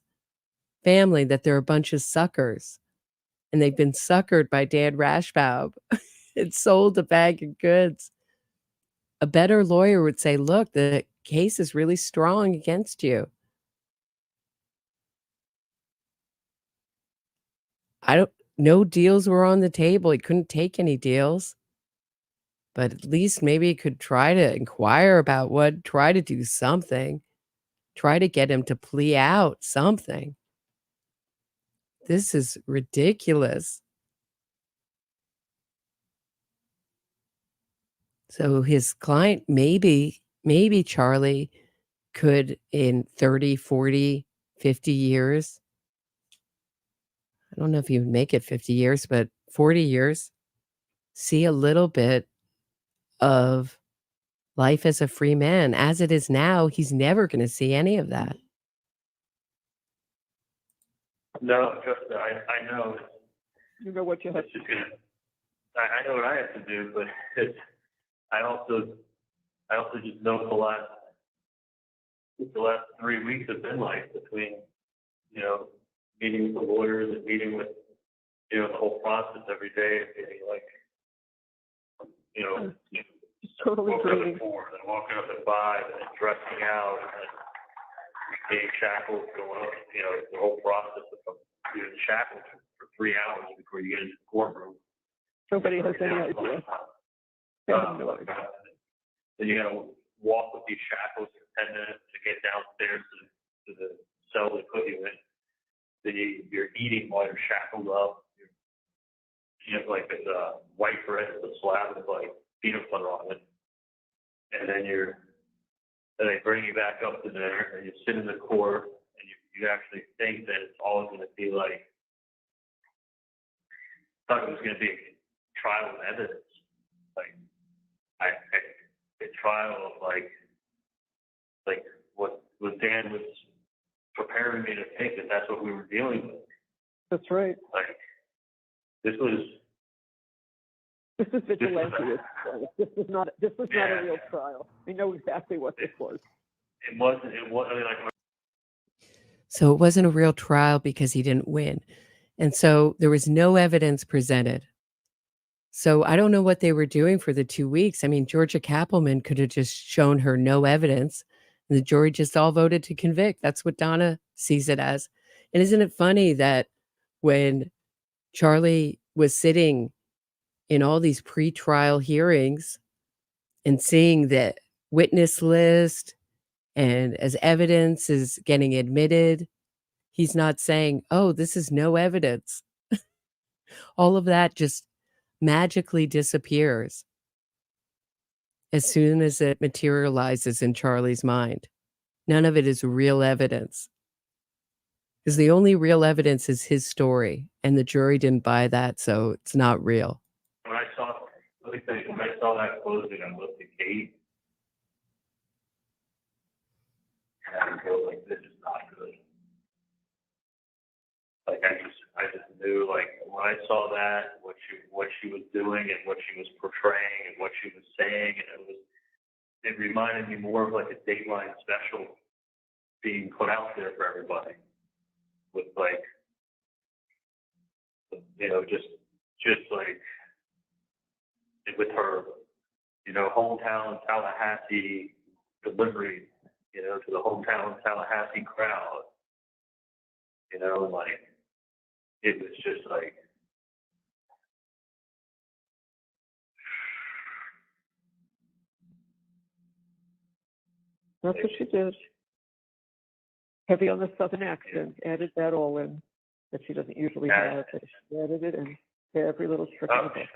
Speaker 2: family that they're a bunch of suckers, and they've been suckered by Dan Rashbaum and sold a bag of goods. A better lawyer would say, look, the case is really strong against you. No deals were on the table. He couldn't take any deals. But at least maybe he could try to inquire about try to do something. Try to get him to plea out something. This is ridiculous. So his client, maybe Charlie could in 30, 40, 50 years. I don't know if he would make it 50 years, but 40 years, see a little bit of life as a free man. As it is now, he's never going to see any of that.
Speaker 3: No, just I know.
Speaker 4: You know what you have
Speaker 3: It's just gonna. I know what I have to do, but I also just know the last 3 weeks have been like between, meeting with the lawyers and meeting with, the whole process every day of getting
Speaker 4: totally
Speaker 3: woke up
Speaker 4: draining.
Speaker 3: at 4, then walking up at 5, and then dressing out, and then getting shackles going up, the whole process of doing the shackles for 3 hours before you get into the courtroom.
Speaker 4: Nobody has any idea.
Speaker 3: Then you gotta walk with these shackles for 10 minutes to get downstairs to the cell they put you in. Then you're eating while you're shackled up. You have like this white bread with a slab with like peanut butter on it. And then they bring you back up to there and you sit in the court and you actually think that it's all going to be like, thought it was going to be a trial of evidence. Like, a trial of like what Dan was preparing me to think that's what we were dealing with.
Speaker 4: That's right.
Speaker 3: Like, this is
Speaker 4: vigilante. This was not a real trial. We know exactly what this was.
Speaker 3: It wasn't. I mean, like.
Speaker 2: So it wasn't a real trial because he didn't win. And so there was no evidence presented. So I don't know what they were doing for the 2 weeks. I mean, Georgia Kappelman could have just shown her no evidence, and the jury just all voted to convict. That's what Donna sees it as. And isn't it funny that when Charlie was sitting in all these pretrial hearings and seeing the witness list and as evidence is getting admitted, he's not saying, oh, this is no evidence. All of that just magically disappears as soon as it materializes in Charlie's mind. None of it is real evidence. Because the only real evidence is his story, and the jury didn't buy that, so it's not real.
Speaker 3: When I saw that closing, I looked at Kate, and I go like, this is not good. Like I just knew, like when I saw that, what she was doing and what she was portraying and what she was saying, and it reminded me more of like a Dateline special being put out there for everybody, with like, just like with her, hometown Tallahassee delivery, to the hometown Tallahassee crowd, like, it was just like,
Speaker 4: That's what she did. Heavy on the southern accent, added that all in, that she doesn't usually have, but she added it in every little trick in the book.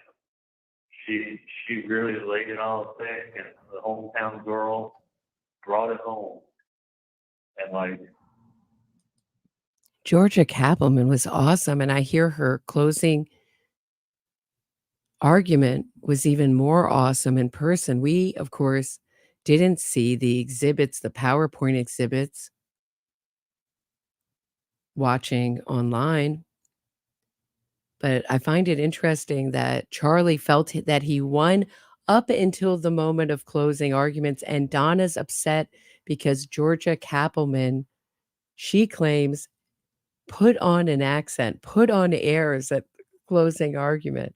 Speaker 3: she really laid it all thick, and the hometown girl brought it home. And like,
Speaker 2: Georgia Kappelman was awesome, and I hear her closing argument was even more awesome in person. We, of course, didn't see the exhibits, the PowerPoint exhibits, watching online. But I find it interesting that Charlie felt that he won up until the moment of closing arguments, and Donna's upset because Georgia Kappelman, she claims, put on an accent, put on airs at closing argument.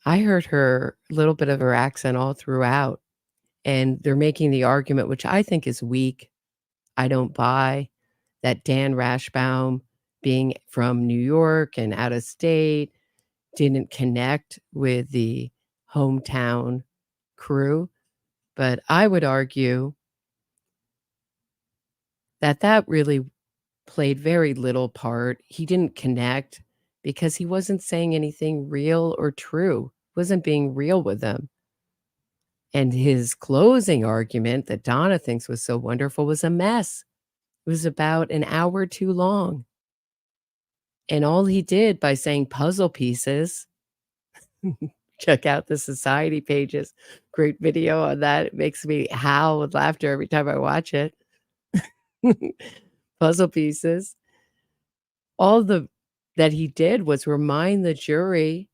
Speaker 2: I heard her a little bit of her accent all throughout, and they're making the argument, which I think is weak. I don't buy that Dan Rashbaum, being from New York and out of state, didn't connect with the hometown crew. But I would argue that that really played very little part. He didn't connect because he wasn't saying anything real or true, wasn't being real with them. And his closing argument that Donna thinks was so wonderful was a mess. It was about an hour too long. And all he did by saying puzzle pieces, check out the society pages, great video on that. It makes me howl with laughter every time I watch it. Puzzle pieces. All that he did was remind the jury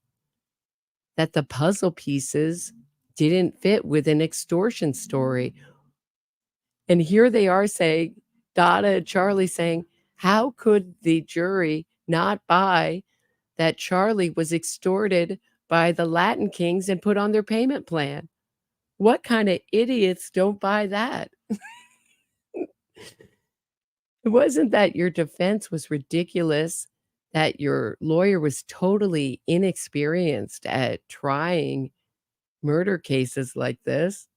Speaker 2: that the puzzle pieces didn't fit with an extortion story. And here they are saying, Donna and Charlie saying, how could the jury not buy that Charlie was extorted by the Latin Kings and put on their payment plan? What kind of idiots don't buy that? It wasn't that your defense was ridiculous, that your lawyer was totally inexperienced at trying murder cases like this,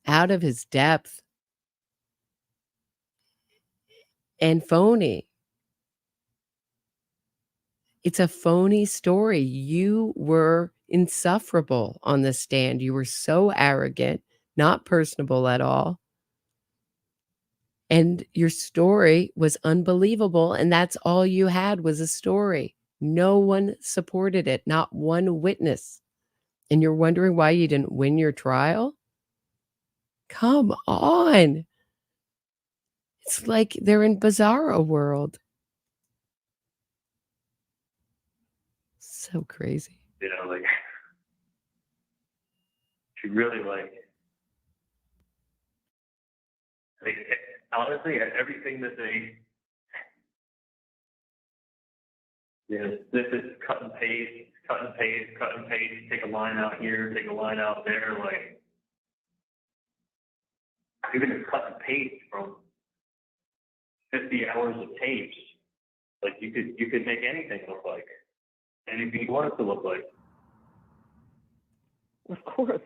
Speaker 2: out of his depth and phony. It's a phony story. You were insufferable on the stand. You were so arrogant, not personable at all. And your story was unbelievable. And that's all you had was a story. No one supported it, not one witness. And you're wondering why you didn't win your trial? Come on. It's like they're in Bizarro world. So crazy.
Speaker 3: like, she really honestly, everything that they, this is cut and paste, take a line out here, take a line out there, like, even a cut and paste from 50 hours of tapes, like, you could make anything look like anything you want it to look like.
Speaker 4: Of course.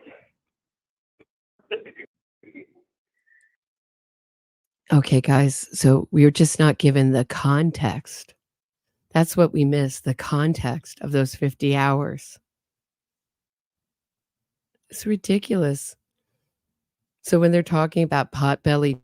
Speaker 2: Okay, guys, so we are just not given the context. That's what we miss, the context of those 50 hours. It's ridiculous. So when they're talking about Potbelly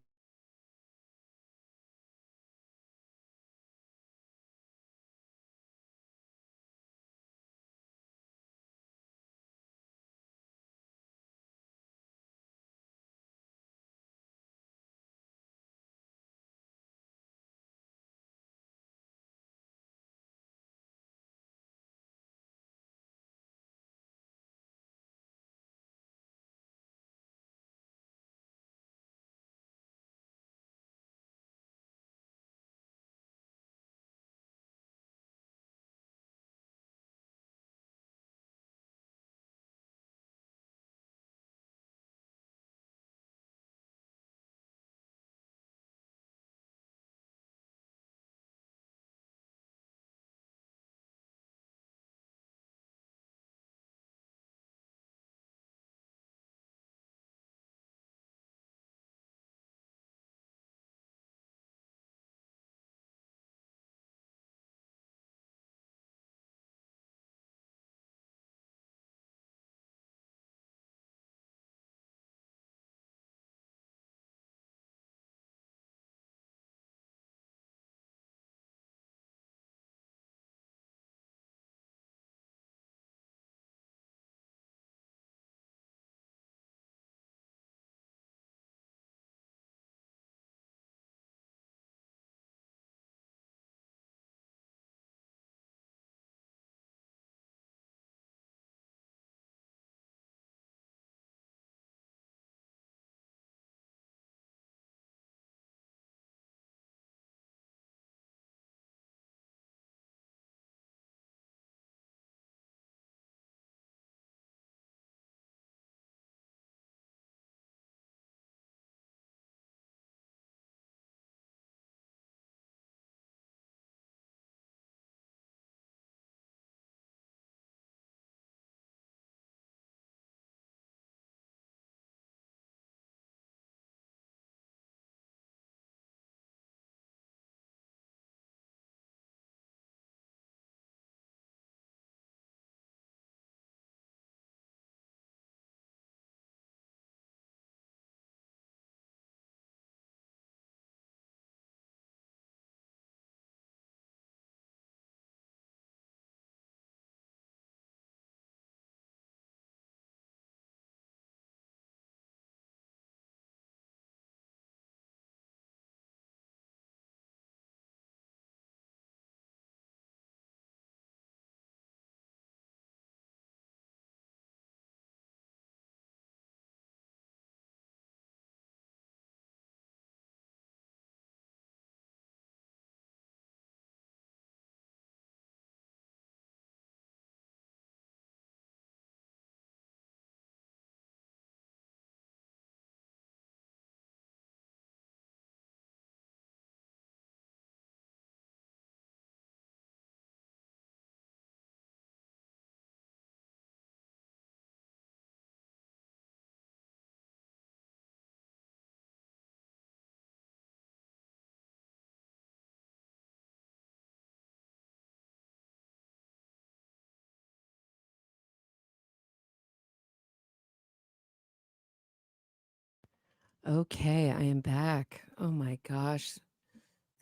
Speaker 2: Okay, I am back. Oh my gosh.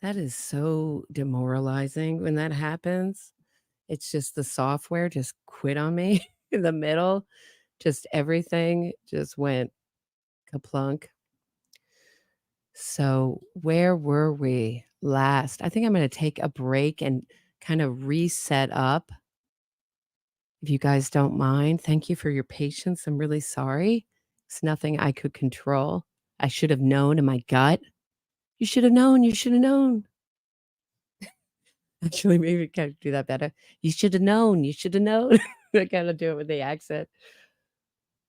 Speaker 2: That is so demoralizing when that happens. It's just the software just quit on me in the middle. Just everything just went kaplunk. So, where were we last? I think I'm going to take a break and kind of reset up. If you guys don't mind, thank you for your patience. I'm really sorry. It's nothing I could control. I should have known in my gut. You should have known. You should have known. Actually, maybe we can do that better. You should have known. You should have known. I gotta do it with the accent.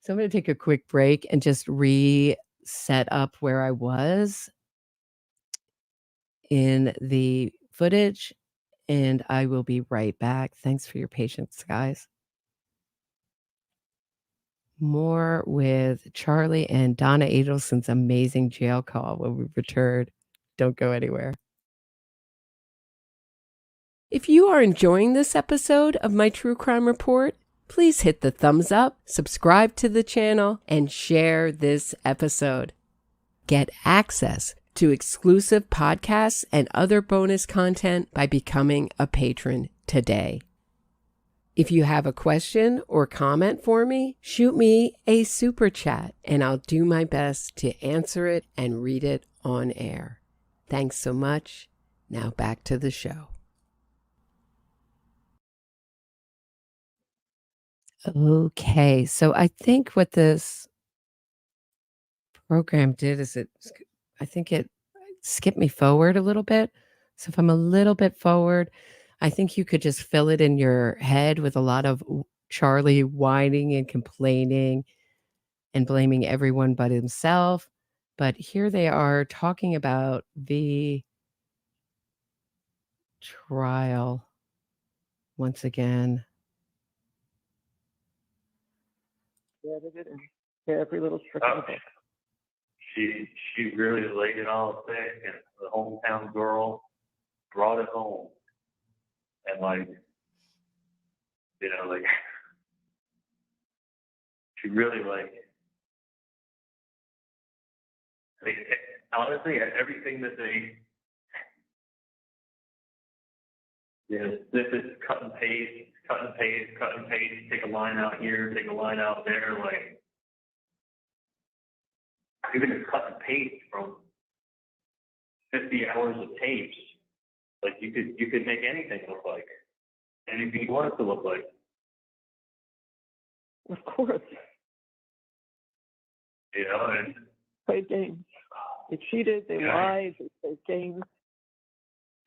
Speaker 2: So I'm gonna take a quick break and just reset up where I was in the footage, and I will be right back. Thanks for your patience, guys. More with Charlie and Donna Adelson's amazing jail call when we return. Don't go anywhere. If you are enjoying this episode of my True Crime Report, please hit the thumbs up, subscribe to the channel, and share this episode. Get access to exclusive podcasts and other bonus content by becoming a patron today. If you have a question or comment for me, shoot me a super chat and I'll do my best to answer it and read it on air. Thanks so much. Now back to the show. Okay, so I think what this program did is I think it skipped me forward a little bit. So if I'm a little bit forward, I think you could just fill it in your head with a lot of Charlie whining and complaining and blaming everyone but himself. But here they are talking about the trial once again.
Speaker 4: Edited and every little trick in the book.
Speaker 3: She really laid it all thick, and the hometown girl brought it home. And like, you know, like she really like, honestly, everything that they, you know, this is cut and paste, cut and paste, cut and paste, take a line out here, take a line out there, like, even if cut and paste from 50 hours of tapes, like you could make anything look like anything you want it to look like.
Speaker 4: Of course.
Speaker 3: You know, and
Speaker 4: Played games. They cheated, they lied, they played games.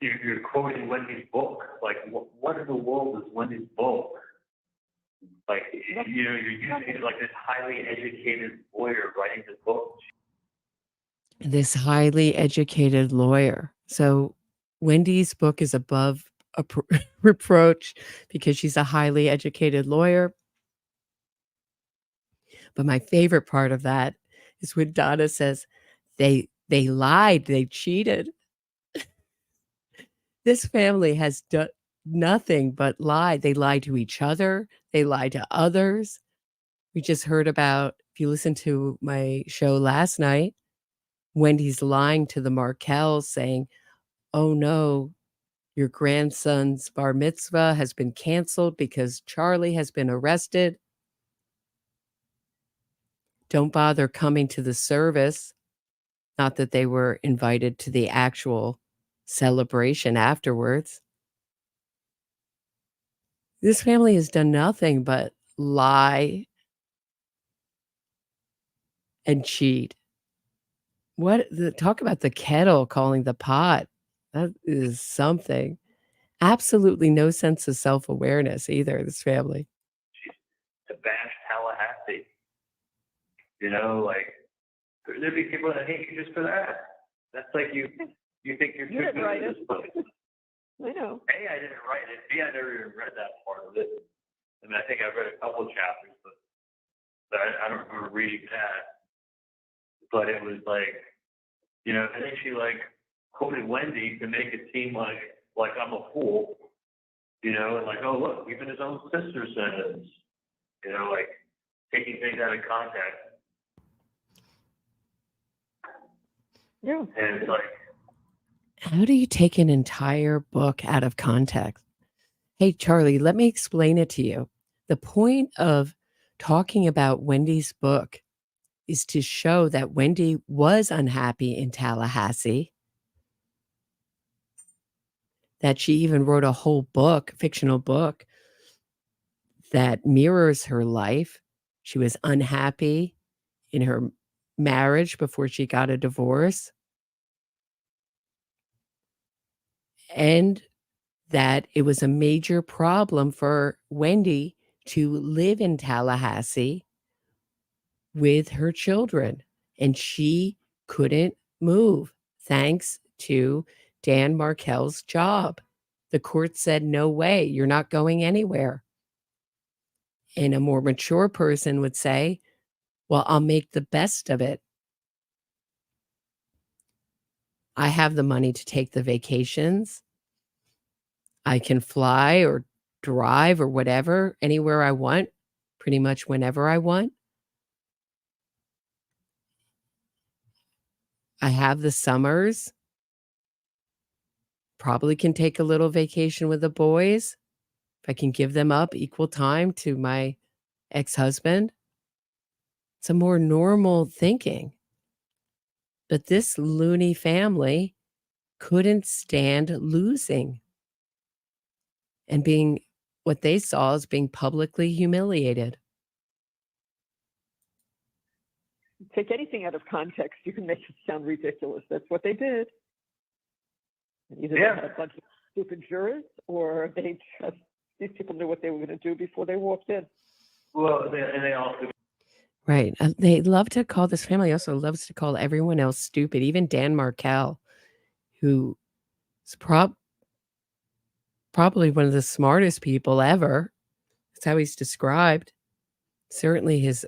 Speaker 3: you're quoting Wendy's book. Like, what in the world is Wendy's book? Like, you know, you're using like this highly educated lawyer writing this book.
Speaker 2: This highly educated lawyer. So Wendy's book is above reproach because she's a highly educated lawyer. But my favorite part of that is when Donna says they lied, they cheated. This family has done nothing but lie. They lie to each other. They lie to others. We just heard about, if you listen to my show last night, Wendy's lying to the Markells saying, oh no, your grandson's bar mitzvah has been canceled because Charlie has been arrested. Don't bother coming to the service. Not that they were invited to the actual celebration afterwards. This family has done nothing but lie and cheat. Talk about the kettle calling the pot. That is something. Absolutely no sense of self-awareness either, this family.
Speaker 3: To bash Tallahassee. You know, like, there'd be people that hate you just for that. That's like you think you're too
Speaker 4: You didn't
Speaker 3: good
Speaker 4: write
Speaker 3: at
Speaker 4: it.
Speaker 3: this book.
Speaker 4: I know.
Speaker 3: A, I didn't write it. B, I never even read that part of it. I mean, I think I read a couple of chapters, but I don't remember reading that. But it was like, you know, and then she like quoted Wendy to make it seem like I'm a fool, you know, and like, oh look, even his own sister says, you know, like taking things out of context.
Speaker 4: Yeah.
Speaker 3: And it's like,
Speaker 2: How do you take an entire book out of context? Hey, Charlie, let me explain it to you. The point of talking about Wendy's book is to show that Wendy was unhappy in Tallahassee, that she even wrote a whole book, fictional book, that mirrors her life. She was unhappy in her marriage before she got a divorce, and that it was a major problem for Wendy to live in Tallahassee with her children, and she couldn't move thanks to Dan Markel's job. The court said, no way, you're not going anywhere. And a more mature person would say, well, I'll make the best of it. I have the money to take the vacations. I can fly or drive or whatever, anywhere I want, pretty much whenever I want. I have the summers. Probably can take a little vacation with the boys. If I can give them up equal time to my ex-husband. It's a more normal thinking. But this loony family couldn't stand losing and being what they saw as being publicly humiliated.
Speaker 4: Take anything out of context, you can make it sound ridiculous. That's what they did. Either
Speaker 3: Yeah.
Speaker 4: they had a bunch of stupid jurors, or these people knew what they were going to do before they walked in.
Speaker 3: well, they also,
Speaker 2: Right. They love to call, this family also loves to call everyone else stupid, even Dan Markel, who is probably one of the smartest people ever. That's how he's described. Certainly his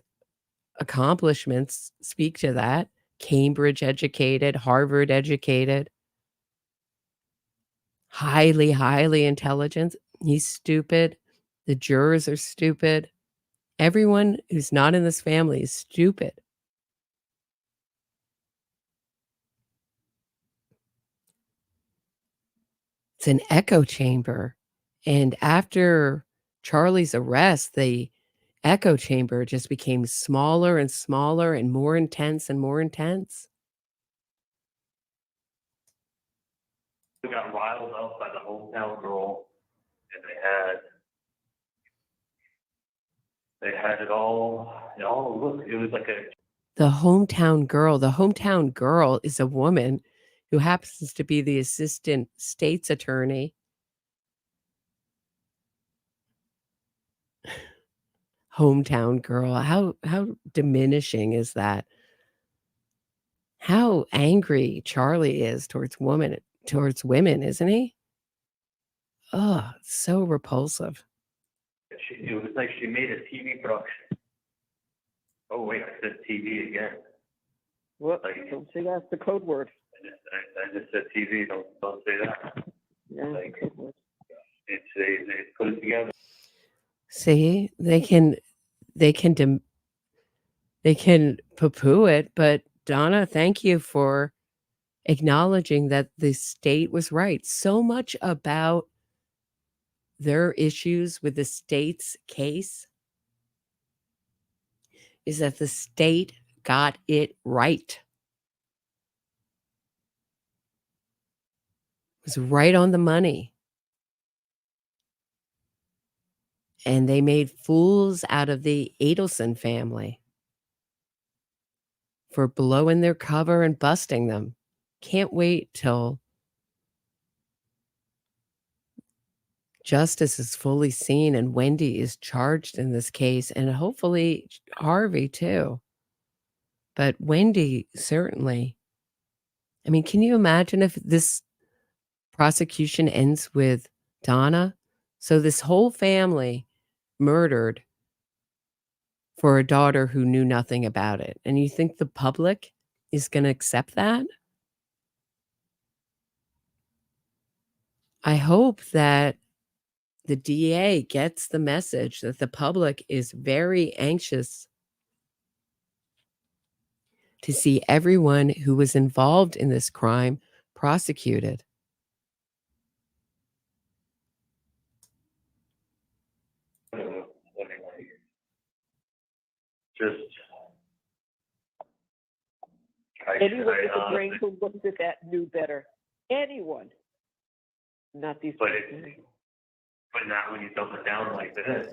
Speaker 2: accomplishments speak to that. Cambridge educated, Harvard educated, highly, highly intelligent. He's stupid. The jurors are stupid. Everyone who's not in this family is stupid. It's an echo chamber. And after Charlie's arrest, the echo chamber just became smaller and smaller and more intense and more intense.
Speaker 3: we got riled up by the hometown girl, and they had it all, look, it was like
Speaker 2: The hometown girl is a woman who happens to be the assistant state's attorney. Hometown girl. How diminishing is that? How angry Charlie is towards women, isn't he? Oh, so repulsive.
Speaker 3: it was like she made a TV production. Oh wait, I said TV again.
Speaker 4: What?
Speaker 3: Like-
Speaker 4: Don't say that's the code word.
Speaker 3: I just said TV, don't say that.
Speaker 4: Yeah, that's
Speaker 3: Like-
Speaker 4: the code word.
Speaker 3: They put it together.
Speaker 2: See, they can poo-poo it, but Donna, thank you for acknowledging that the state was right. So much about their issues with the state's case is that the state got it right. It was right on the money. And they made fools out of the Adelson family for blowing their cover and busting them. Can't wait till justice is fully seen and Wendy is charged in this case, and hopefully Harvey too. But Wendy, certainly. I mean, can you imagine if this prosecution ends with Donna? So this whole family murdered for a daughter who knew nothing about it. And you think the public is going to accept that? I hope that the DA gets the message that the public is very anxious to see everyone who was involved in this crime prosecuted.
Speaker 3: Just,
Speaker 4: Anyone with a brain who looked at that knew better. Anyone. Not these
Speaker 3: but
Speaker 4: people.
Speaker 3: but not when you dump it down like this.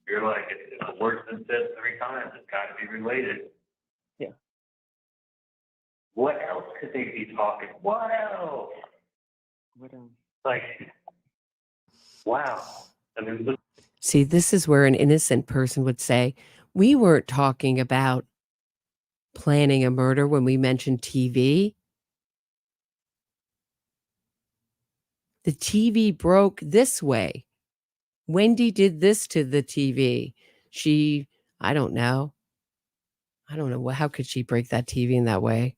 Speaker 3: You're like, it's worse than this 3 times. It's got to be related.
Speaker 4: Yeah.
Speaker 3: What else could they be talking? What else? Like, wow. I mean, look.
Speaker 2: See, this is where an innocent person would say, we weren't talking about planning a murder when we mentioned TV. The TV broke this way. Wendy did this to the TV. I don't know. How could she break that TV in that way?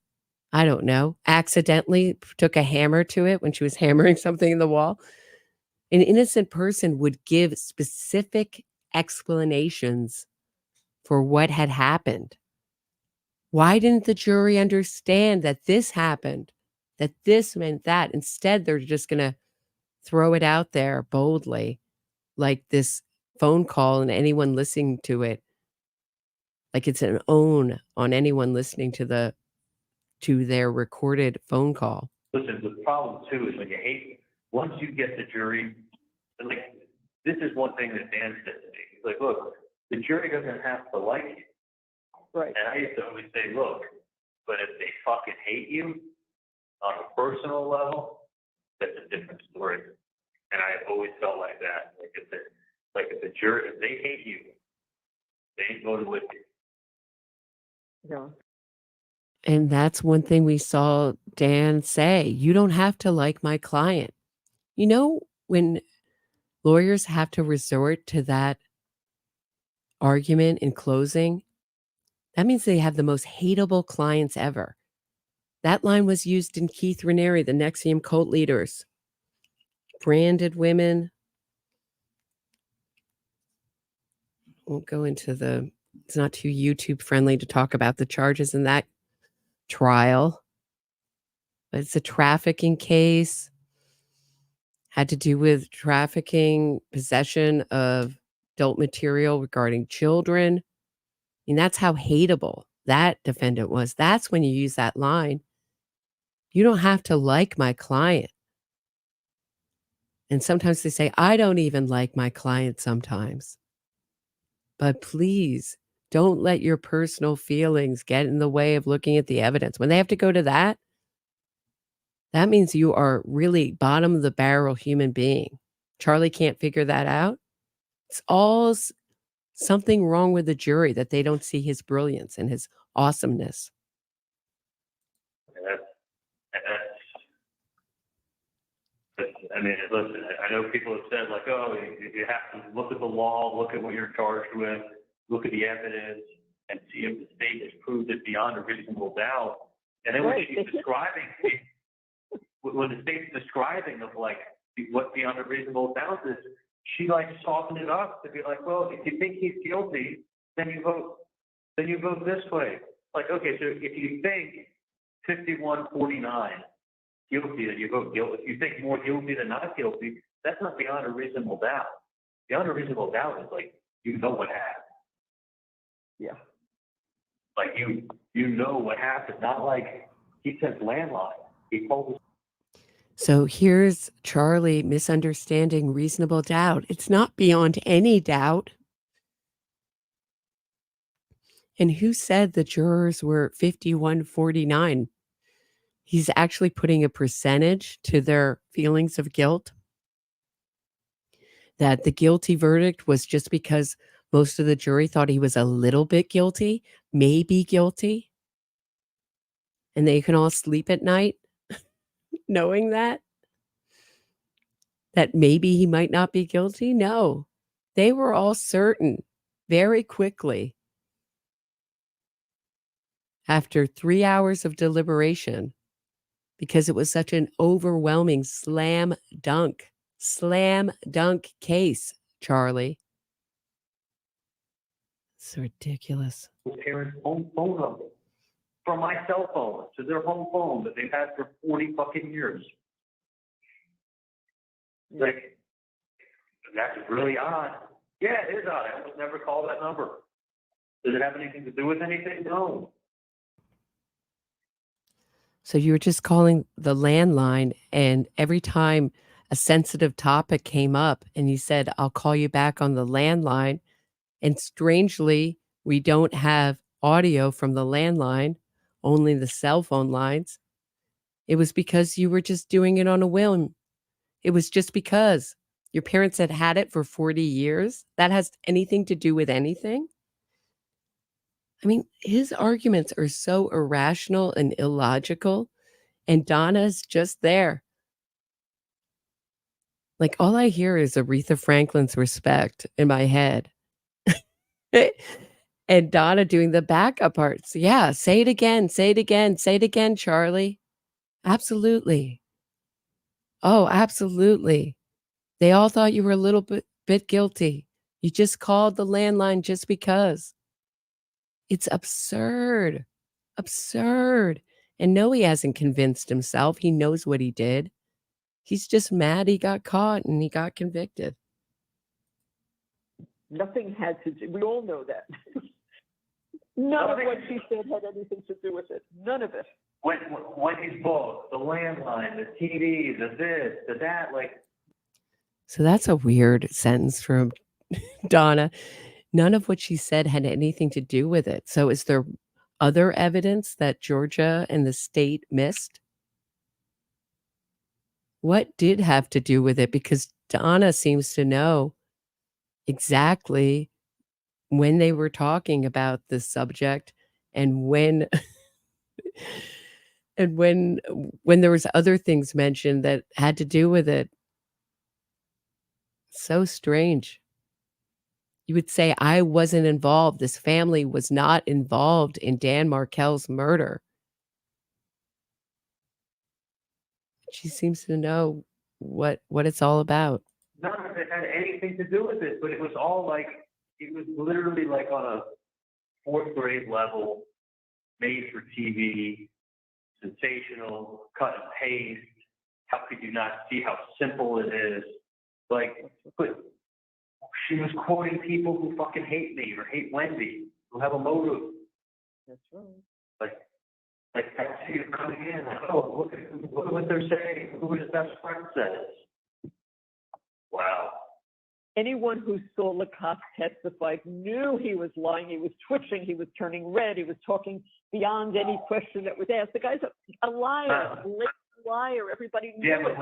Speaker 2: I don't know. Accidentally took a hammer to it when she was hammering something in the wall. An innocent person would give specific explanations for what had happened. Why didn't the jury understand that this happened, that this meant that? Instead, they're just going to throw it out there boldly, like this phone call and anyone listening to it, like it's an own on anyone listening to their recorded phone call.
Speaker 3: Listen, the problem too is when you hate, once you get the jury, and like, this is one thing that Dan said to me. He's like, look, the jury doesn't have to like you.
Speaker 4: Right.
Speaker 3: And I used to always say, look, but if they fucking hate you on a personal level, that's a different story. And I always felt like that. If the jury, if they hate you, they ain't voted with you.
Speaker 4: Yeah.
Speaker 2: And that's one thing we saw Dan say. You don't have to like my client. You know, when lawyers have to resort to that argument in closing, that means they have the most hateable clients ever. That line was used in Keith Raniere, the Nexium cult leaders. Branded women. Won't go into it's not too YouTube friendly to talk about the charges in that trial. But it's a trafficking case. Had to do with trafficking, possession of adult material regarding children. I mean, that's how hateable that defendant was. That's when you use that line. You don't have to like my client. And sometimes they say, I don't even like my client sometimes. But please don't let your personal feelings get in the way of looking at the evidence. When they have to go to that means you are really bottom of the barrel human being. Charlie can't figure that out. It's all something wrong with the jury that they don't see his brilliance and his awesomeness.
Speaker 3: I mean, listen, I know people have said, like, oh, you have to look at the law, look at what you're charged with, look at the evidence, and see if the state has proved it beyond a reasonable doubt. And then when she's describing, when the state's describing of, like, what beyond a reasonable doubt is, she, like, softened it up to be like, well, if you think he's guilty, then you vote this way. Like, okay, so if you think 51-49 guilty, then you vote guilty. If you think more guilty than not guilty, that's not beyond a reasonable doubt. Beyond a reasonable doubt is like, you know what happened.
Speaker 4: Yeah.
Speaker 3: Like you know what happened. Not like he said landline. He told us.
Speaker 2: So here's Charlie misunderstanding reasonable doubt. It's not beyond any doubt. And who said the jurors were 51-49? He's actually putting a percentage to their feelings of guilt. That the guilty verdict was just because most of the jury thought he was a little bit guilty, maybe guilty. And they can all sleep at night knowing that maybe he might not be guilty. No, they were all certain very quickly. After 3 hours of deliberation, because it was such an overwhelming slam dunk case, Charlie. It's ridiculous.
Speaker 3: Erin's phone number. from my cell phone to their home phone that they've had for 40 fucking years. Like, that's really odd. Yeah, it is odd. I would never call that number. Does it have anything to do with anything? No.
Speaker 2: So you were just calling the landline, and every time a sensitive topic came up and you said, I'll call you back on the landline. And strangely, we don't have audio from the landline, only the cell phone lines. It was because you were just doing it on a whim. It was just because your parents had had it for 40 years. That has anything to do with anything? I mean, his arguments are so irrational and illogical, and Donna's just there. Like, all I hear is Aretha Franklin's Respect in my head. And Donna doing the backup parts. Yeah, say it again, say it again, say it again, Charlie. Absolutely. Oh, absolutely. They all thought you were a little bit guilty. You just called the landline just because. It's absurd. Absurd. And no, he hasn't convinced himself. He knows what he did. He's just mad he got caught and he got convicted.
Speaker 4: Nothing had to do, we all know that. None of what she said had anything to do with it. None of it.
Speaker 3: When he's both, the landline, the TV, the this, the that, like.
Speaker 2: So that's a weird sentence from Donna. None of what she said had anything to do with it. So is there other evidence that Georgia and the state missed? What did have to do with it? Because Donna seems to know exactly when they were talking about this subject and when and when there was other things mentioned that had to do with it. So strange. You would say, I wasn't involved. This family was not involved in Dan Markel's murder. She seems to know what it's all about.
Speaker 3: None of it had anything to do with it, but it was all like, it was literally like on a fourth grade level, made for TV, sensational, cut and paste. How could you not see how simple it is? Like, but she was quoting people who fucking hate me or hate Wendy, who have a motive.
Speaker 4: That's right.
Speaker 3: Like I see it coming in. Oh, look at what they're saying. Who his best friend says. Wow.
Speaker 4: Anyone who saw Lacoste testify knew he was lying. He was twitching. He was turning red. He was talking beyond any question that was asked. The guy's a liar, a blatant liar. Everybody knew
Speaker 3: Yeah,
Speaker 4: it.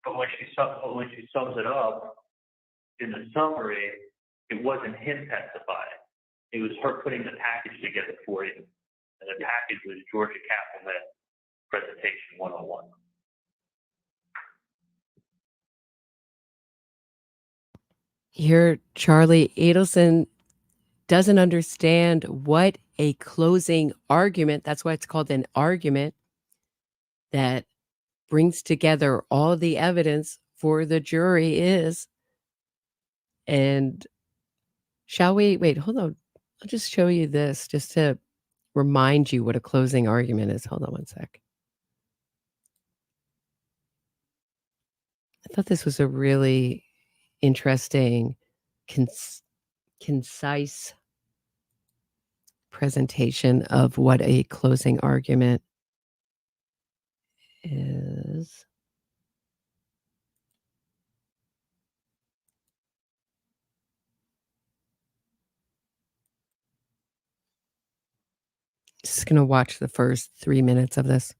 Speaker 3: but when she sums it up in the summary, it wasn't him testifying. It was her putting the package together for you. And the package was Georgia Kaplan presentation 101.
Speaker 2: Here, Charlie Adelson doesn't understand what a closing argument, that's why it's called an argument, that brings together all the evidence for the jury is. And shall we, wait, hold on. I'll just show you this just to remind you what a closing argument is. Hold on one sec. I thought this was a really interesting, concise presentation of what a closing argument is. Just going to watch the first 3 minutes of this.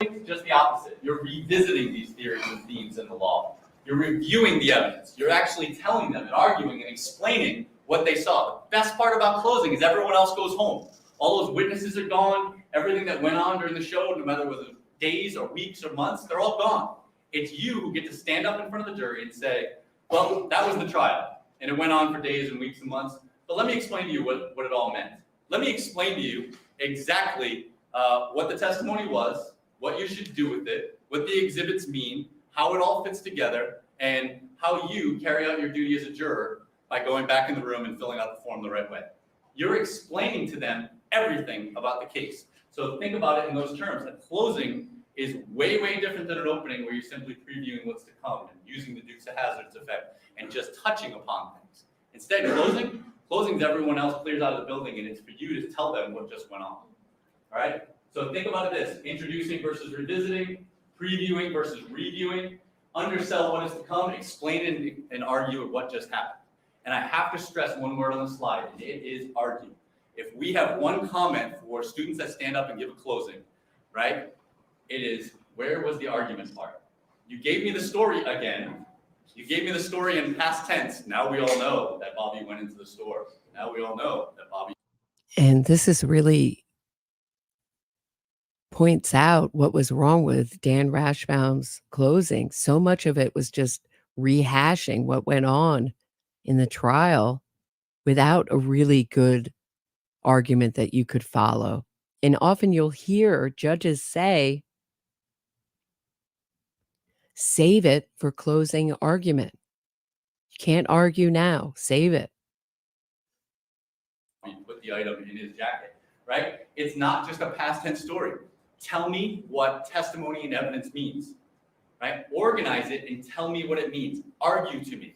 Speaker 6: It's just the opposite. You're revisiting these theories and themes in the law. You're reviewing the evidence. You're actually telling them and arguing and explaining what they saw. The best part about closing is everyone else goes home. All those witnesses are gone. Everything that went on during the show, no matter whether it was days or weeks or months, they're all gone. It's you who get to stand up in front of the jury and say, well, that was the trial, and it went on for days and weeks and months, but let me explain to you what it all meant. Let me explain to you exactly what the testimony was, what you should do with it, what the exhibits mean, how it all fits together and how you carry out your duty as a juror by going back in the room and filling out the form the right way. You're explaining to them everything about the case. So think about it in those terms. A closing is way, way different than an opening where you're simply previewing what's to come and using the Dukes of Hazzard's effect and just touching upon things. Instead, closing's everyone else clears out of the building and it's for you to tell them what just went on. All right? So think about it this: introducing versus revisiting, previewing versus reviewing, undersell what is to come, explain and argue what just happened. And I have to stress one word on the slide, and it is argue. If we have one comment for students that stand up and give a closing, right, it is, where was the argument part? You gave me the story again. You gave me the story in past tense. Now we all know that Bobby went into the store. Now we all know that Bobby.
Speaker 2: And this is really points out what was wrong with Dan Rashbaum's closing. So much of it was just rehashing what went on in the trial without a really good argument that you could follow. And often you'll hear judges say, save it for closing argument. You can't argue now, save it.
Speaker 6: Put the item in his jacket, right? It's not just a past tense story. Tell me what testimony and evidence means, right? Organize it and tell me what it means. Argue to me.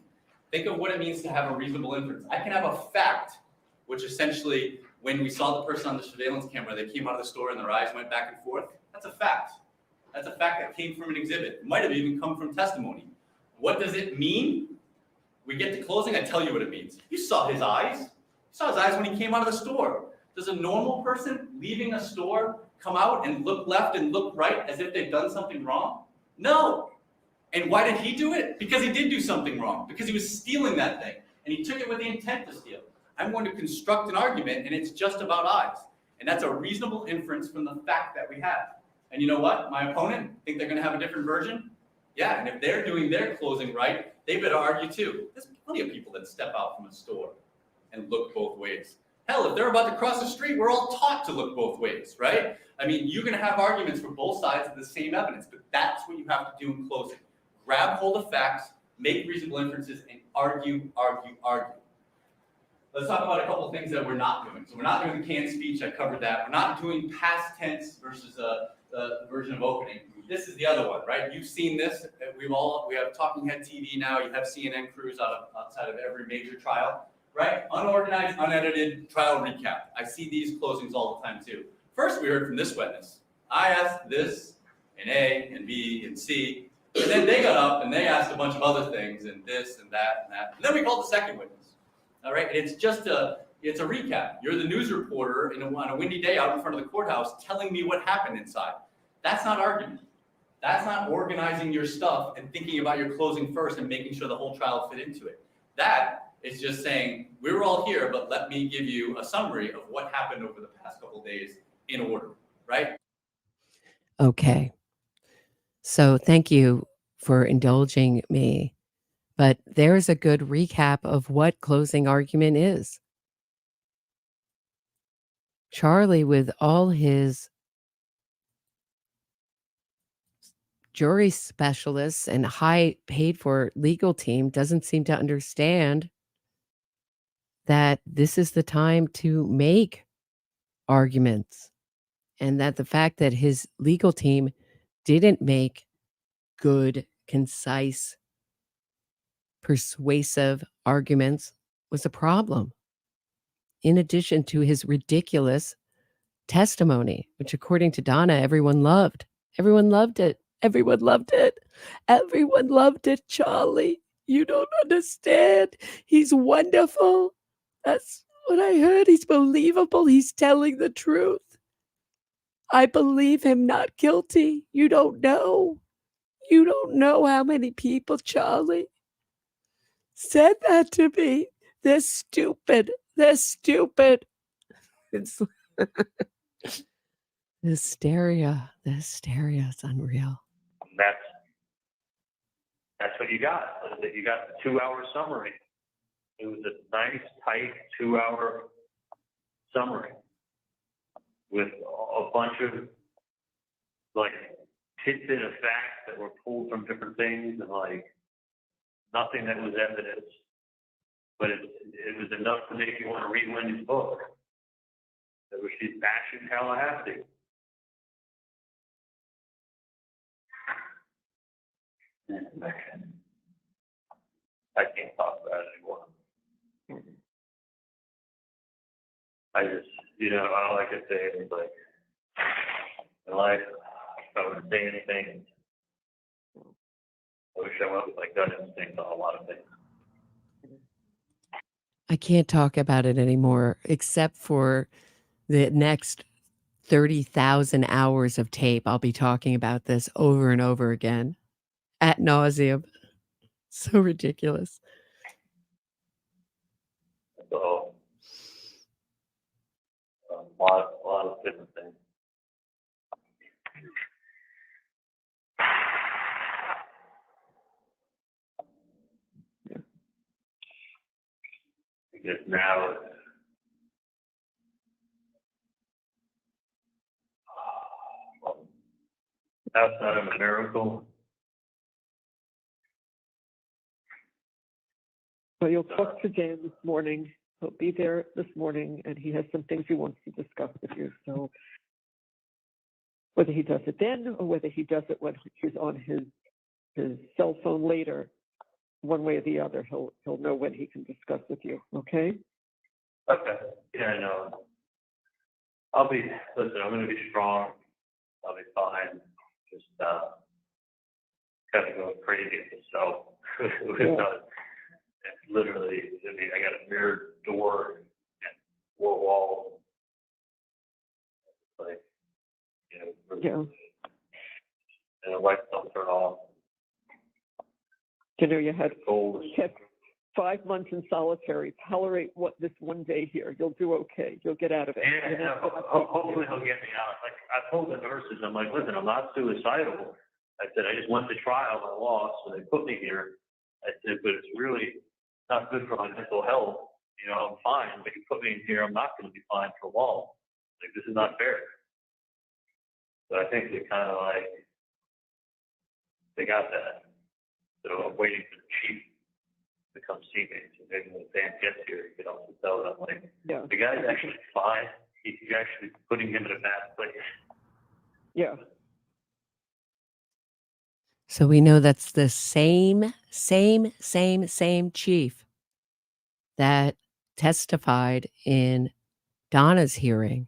Speaker 6: Think of what it means to have a reasonable inference. I can have a fact, which essentially, when we saw the person on the surveillance camera, they came out of the store and their eyes went back and forth. That's a fact. That's a fact that came from an exhibit. It might have even come from testimony. What does it mean? We get to closing, I tell you what it means. You saw his eyes. You saw his eyes when he came out of the store. Does a normal person leaving a store come out and look left and look right as if they've done something wrong? No. And why did he do it? Because he did do something wrong. Because he was stealing that thing. And he took it with the intent to steal. I'm going to construct an argument, and it's just about eyes. And that's a reasonable inference from the fact that we have. And you know what? My opponent think they're going to have a different version? Yeah, and if they're doing their closing right, they better argue too. There's plenty of people that step out from a store and look both ways. Hell, if they're about to cross the street, we're all taught to look both ways, right? I mean, you're going to have arguments for both sides of the same evidence, but that's what you have to do in closing. Grab hold of facts, make reasonable inferences, and argue, argue, argue. Let's talk about a couple of things that we're not doing. So we're not doing the canned speech. I covered that. We're not doing past tense versus the version of opening. This is the other one, right? You've seen this. We have Talking Head TV now. You have CNN crews outside of every major trial, right? Unorganized, unedited trial recap. I see these closings all the time too. First, we heard from this witness. I asked this, and A, and B, and C, and then they got up and they asked a bunch of other things, and this, and that, and that. And then we called the second witness. All right, and it's a recap. You're the news reporter on a windy day out in front of the courthouse telling me what happened inside. That's not argument. That's not organizing your stuff and thinking about your closing first and making sure the whole trial fit into it. That is just saying, we were all here, but let me give you a summary of what happened over the past couple of days in order, right?
Speaker 2: Okay. So thank you for indulging me. But there's a good recap of what closing argument is. Charlie, with all his jury specialists and high paid for legal team, doesn't seem to understand that this is the time to make arguments, and that the fact that his legal team didn't make good, concise, persuasive arguments was a problem. In addition to his ridiculous testimony, which according to Donna, everyone loved. Everyone loved it. Everyone loved it. Everyone loved it, Charlie. You don't understand. He's wonderful. That's what I heard. He's believable. He's telling the truth. I believe him not guilty. You don't know. You don't know how many people, Charlie, said that to me. They're stupid. They're stupid. It's the hysteria. The hysteria is unreal.
Speaker 3: That's what you got. You got the 2-hour summary. It was a nice, tight 2-hour summary with a bunch of like tidbit of facts that were pulled from different things and like nothing that was evidence, but it was enough to make you want to read Wendy's book. That was she's bashing Tallahassee. I can't talk about it anymore. I just, all I could say is like, in life, if I would say anything, I would show up with like gut instinct on a lot of things.
Speaker 2: I can't talk about it anymore, except for the next 30,000 hours of tape. I'll be talking about this over and over again, ad nauseum. So ridiculous.
Speaker 3: So, a lot of different things. Because now it's outside of a miracle.
Speaker 4: So you'll talk to Dan this morning. He'll be there this morning, and he has some things he wants to discuss with you. So whether he does it then or whether he does it when he's on his cell phone later, one way or the other, he'll know when he can discuss with you. Okay?
Speaker 3: Okay. Yeah, I know. I'm going to be strong. I'll be fine. Just kind of going crazy at myself. Literally, I got a mirrored door and 4 walls. Like,
Speaker 4: Yeah.
Speaker 3: And the lights don't turn off.
Speaker 4: You had
Speaker 3: Cold.
Speaker 4: 5 months in solitary. Tolerate this one day here. You'll do okay. You'll get out of it.
Speaker 3: Yeah, hopefully he'll get me out. Like I told the nurses, I'm like, listen, I'm not suicidal. I said, I just went to trial, I lost, so they put me here. I said, but it's really not good for my mental health. I'm fine, but you put me in here, I'm not going to be fine for long. Like, this is not fair. So I think they kind of like, they got that. So I'm waiting for the chief to come see me. So maybe when Dan gets here, he can also tell them, like, the guy's actually fine. He's actually putting him in a bad place.
Speaker 4: Yeah.
Speaker 2: So we know that's the same chief that testified in Donna's hearing.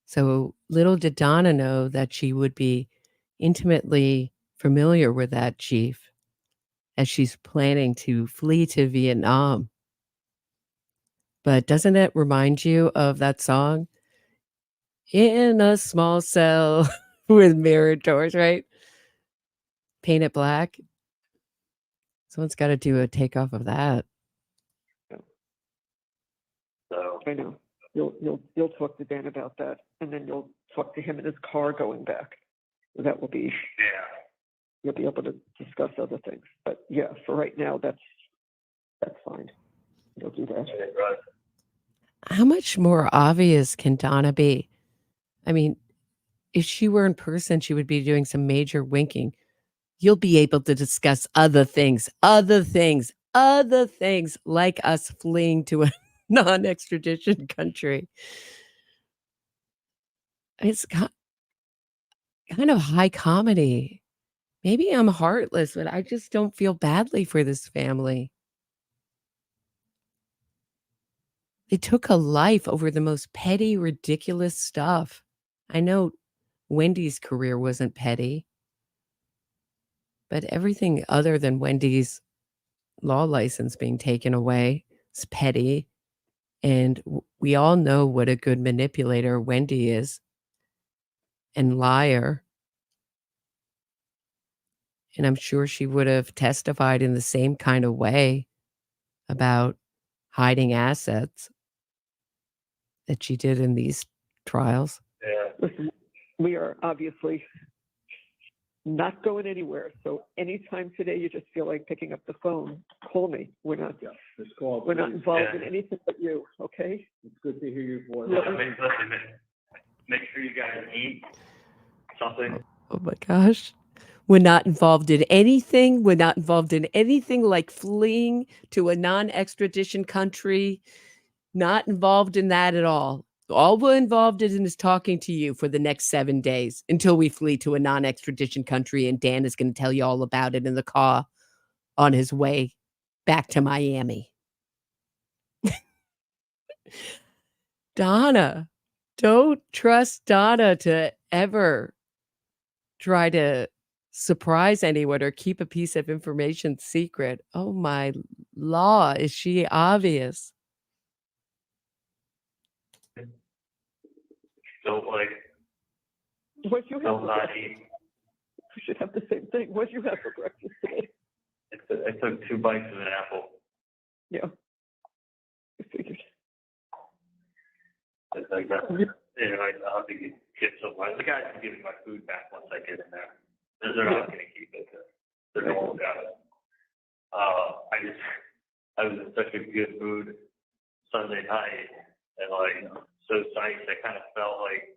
Speaker 2: So little did Donna know that she would be intimately familiar with that chief as she's planning to flee to Vietnam. But doesn't it remind you of that song? In a small cell with mirrored doors, right? Paint it black. Someone's got to do a takeoff of that.
Speaker 3: So
Speaker 4: I know. You'll talk to Dan about that, and then you'll talk to him in his car going back. That will be.
Speaker 3: yeah.
Speaker 4: You'll be able to discuss other things. But yeah, for right now, that's fine. You'll do that.
Speaker 3: Right.
Speaker 2: How much more obvious can Donna be? I mean, if she were in person, she would be doing some major winking. You'll be able to discuss other things like us fleeing to a non-extradition country. It's kind of high comedy. Maybe I'm heartless, but I just don't feel badly for this family. They took a life over the most petty, ridiculous stuff. I know Wendy's career wasn't petty, but everything other than Wendy's law license being taken away is petty. And we all know what a good manipulator Wendy is and liar. And I'm sure she would have testified in the same kind of way about hiding assets that she did in these trials.
Speaker 3: Yeah.
Speaker 4: Listen, we are obviously not going anywhere. So anytime today you just feel like picking up the phone, call me. We're not involved in anything but you. Okay.
Speaker 5: It's good to hear your voice.
Speaker 3: Make sure you guys eat something.
Speaker 2: Oh my gosh. We're not involved in anything. We're not involved in anything like fleeing to a non-extradition country. Not involved in that at all. All we're involved in is talking to you for the next 7 days until we flee to a non-extradition country, and Dan is going to tell you all about it in the car on his way back to Miami. Donna, don't trust Donna to ever try to surprise anyone or keep a piece of information secret. Oh my law, is she obvious?
Speaker 3: Don't like,
Speaker 4: What you have
Speaker 3: don't
Speaker 4: for
Speaker 3: not
Speaker 4: breakfast?
Speaker 3: eat.
Speaker 4: You should have the same thing. What you have for breakfast today?
Speaker 3: I took 2 bites of an apple.
Speaker 4: Yeah. I figured.
Speaker 3: It's like that. You know, I'll have to get some. The guys can give me my food back once I get in there. They're not going to keep it. They're normal guys. I was in such a good mood Sunday night, and like so psyched. I kind of felt like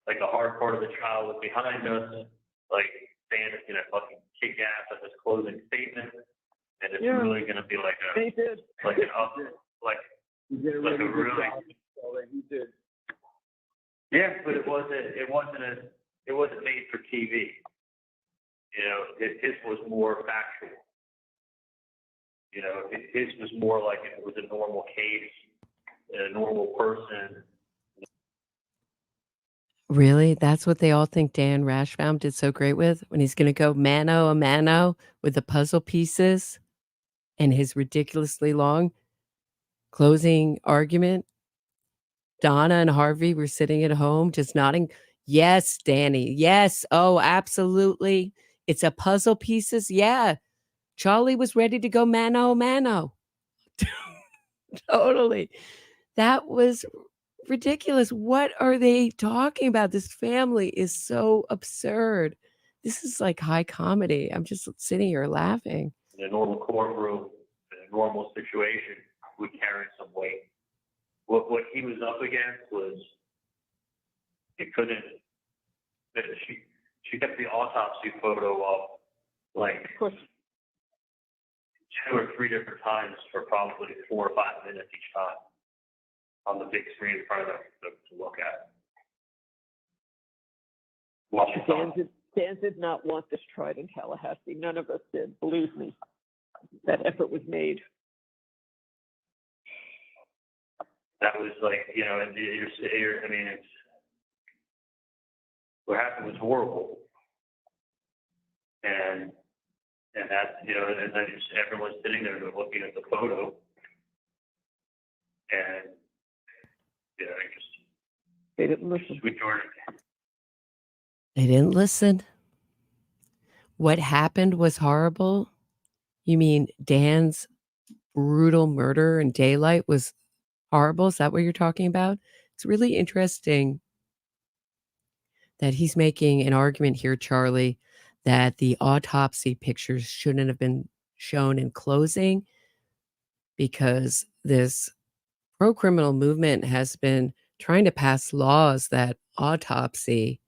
Speaker 3: the hard part of the trial was behind us. Like Dan is gonna fucking kick ass at this closing statement, and it's really gonna be like
Speaker 4: They did.
Speaker 3: like an up like
Speaker 5: He did a
Speaker 3: like
Speaker 5: really
Speaker 3: a
Speaker 5: good
Speaker 3: really
Speaker 5: job. So that he did.
Speaker 3: yeah, but it wasn't made for TV. You know, his was more factual. You know, his was more like if it was a normal case, a normal person.
Speaker 2: Really? That's what they all think Dan Rashbaum did so great with? When he's going to go mano a mano with the puzzle pieces and his ridiculously long closing argument? Donna and Harvey were sitting at home just nodding. Yes, Danny. Yes. Oh, absolutely. It's a puzzle pieces. Yeah. Charlie was ready to go mano a mano. Totally. That was ridiculous. What are they talking about? This family is so absurd. This is like high comedy. I'm just sitting here laughing.
Speaker 3: In a normal courtroom, in a normal situation, would carry some weight. What he was up against was he couldn't. She kept the autopsy photo up like
Speaker 4: Of course.
Speaker 3: 2 or 3 different times for probably 4 or 5 minutes each time on the big screen in front of them to look at.
Speaker 4: Dan did not want this tried in Tallahassee. None of us did. Believe me, that effort was made.
Speaker 3: That was like, you know, and I mean, it's what happened was horrible, and that, you know, and then just everyone's sitting there looking at the photo, and you know,
Speaker 4: They didn't listen.
Speaker 3: Sweet Georgia.
Speaker 2: They didn't listen. What happened was horrible. You mean Dan's brutal murder in daylight was horrible? Is that what you're talking about? It's really interesting that he's making an argument here, Charlie, that the autopsy pictures shouldn't have been shown in closing because this pro-criminal movement has been trying to pass laws that autopsy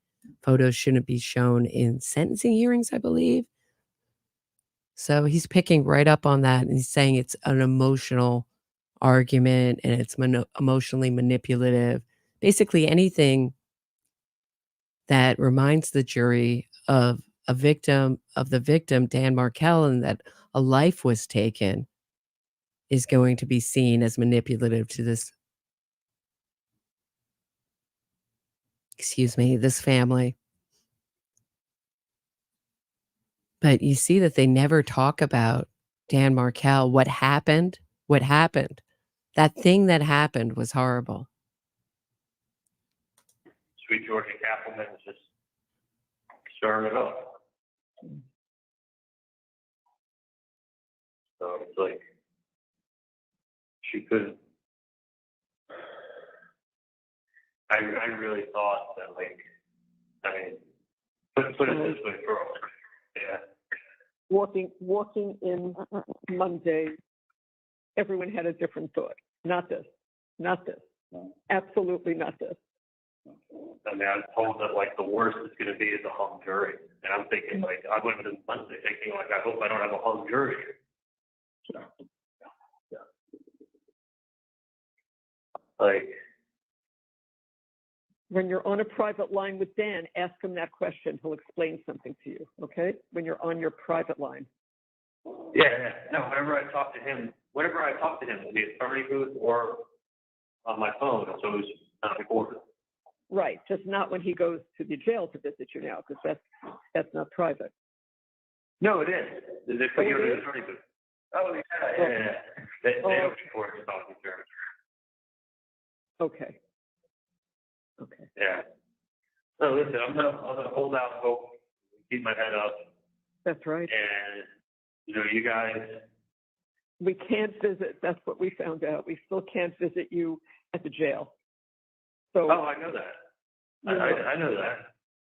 Speaker 2: photos shouldn't be shown in sentencing hearings, I believe. So he's picking right up on that, and he's saying it's an emotional argument and it's emotionally manipulative. Basically anything that reminds the jury of the victim, Dan Markel, and that a life was taken is going to be seen as manipulative to this, this family. But you see that they never talk about Dan Markel, what happened. That thing that happened was horrible.
Speaker 3: Sweet Georgia Kappelman was just stirring it up. So it's like she couldn't. I really thought that, like, I mean, put it this way, girl. Yeah.
Speaker 4: Walking in Monday, everyone had a different thought. Not this. Absolutely not this.
Speaker 3: I mean, I was told that like the worst it's going to be is a hung jury, and I'm thinking like I went into Wednesday thinking like I hope I don't have a hung jury. Like,
Speaker 4: When you're on a private line with Dan, ask him that question. He'll explain something to you, okay? When you're on your private line.
Speaker 3: yeah, no. Whenever I talk to him, in the attorney booth or on my phone, it's always not recorded.
Speaker 4: Right, just not when he goes to the jail to visit you now, because that's not private.
Speaker 3: No, it is. They put you in the attorney booth. Oh yeah. They don't record it talking to her.
Speaker 4: Okay. Okay.
Speaker 3: Yeah. So listen, I'm gonna hold out hope, keep my head up,
Speaker 4: That's right.
Speaker 3: and you guys.
Speaker 4: We can't visit. That's what we found out. We still can't visit you at the jail. So.
Speaker 3: Oh, I know that. I know that.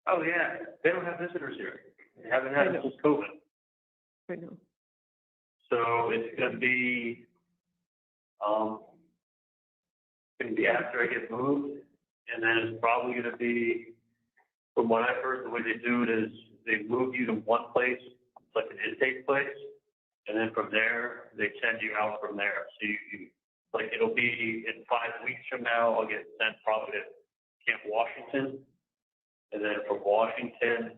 Speaker 3: Oh yeah, they don't have visitors here. They haven't had it since COVID.
Speaker 4: I know.
Speaker 3: So it's gonna be after I get moved, and then it's probably gonna be, from what I've heard, the way they do it is they move you to one place, it's like an intake place, and then from there they send you out from there. So you like it'll be in 5 weeks from now. I'll get sent probably to Camp Washington, and then from Washington,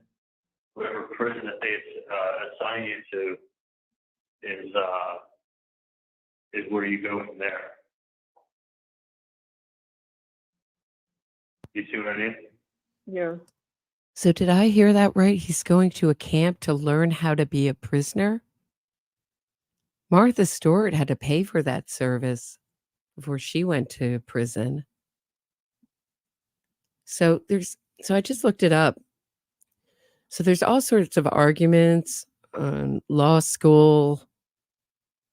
Speaker 3: whatever prison that they assign you to is where you go from there. You see what I mean?
Speaker 4: Yeah.
Speaker 2: So did I hear that right? He's going to a camp to learn how to be a prisoner? Martha Stewart had to pay for that service before she went to prison. So I just looked it up. So there's all sorts of arguments on law school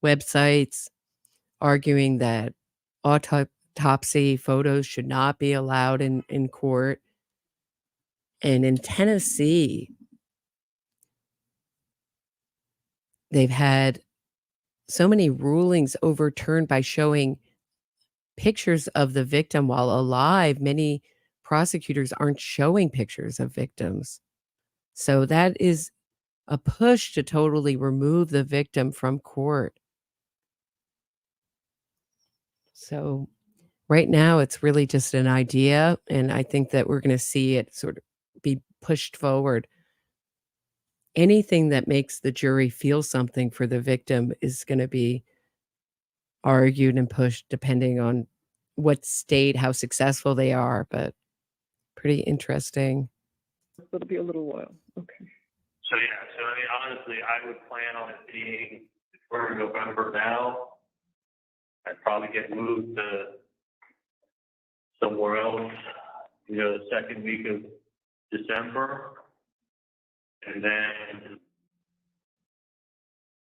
Speaker 2: websites arguing that autopsy photos should not be allowed in court. And in Tennessee, they've had so many rulings overturned by showing pictures of the victim while alive. Many prosecutors aren't showing pictures of victims. So that is a push to totally remove the victim from court. So right now, it's really just an idea, and I think that we're going to see it sort of be pushed forward. Anything that makes the jury feel something for the victim is going to be argued and pushed depending on what state, how successful they are, but pretty interesting.
Speaker 4: It'll be a little while. Okay.
Speaker 3: So yeah, so I mean, honestly, I would plan on it being, if we're in November now, I'd probably get moved to somewhere else, the second week of December. And then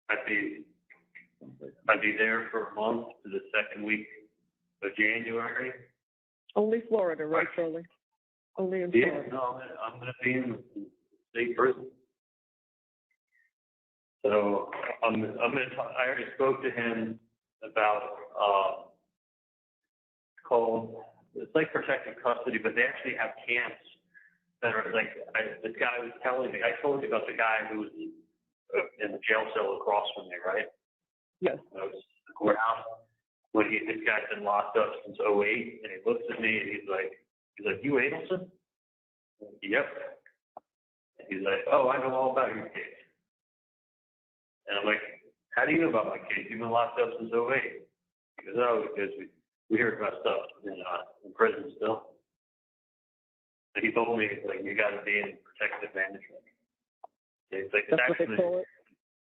Speaker 3: I'd be there for a month to the second week of January.
Speaker 4: Only Florida, right, Charlie? Only in
Speaker 3: Yeah,
Speaker 4: Florida.
Speaker 3: no, I'm going to be in state prison. So I'm going to. I already spoke to him about it's like protective custody, but they actually have camps that are like, this guy was telling me, I told you about the guy who was in the jail cell across from me, right?
Speaker 4: Yes.
Speaker 3: That was the courthouse. When this guy's been locked up since 2008, and he looks at me and he's like, "You Adelson?" Yep. He's like, "Oh, I know all about your case." And I'm like, "How do you know about my case? You've been locked up since 2008. He goes, "Oh, because we heard about stuff in prison still." And he told me, like, you got to be in protective management. It's like,
Speaker 4: That's what they call it?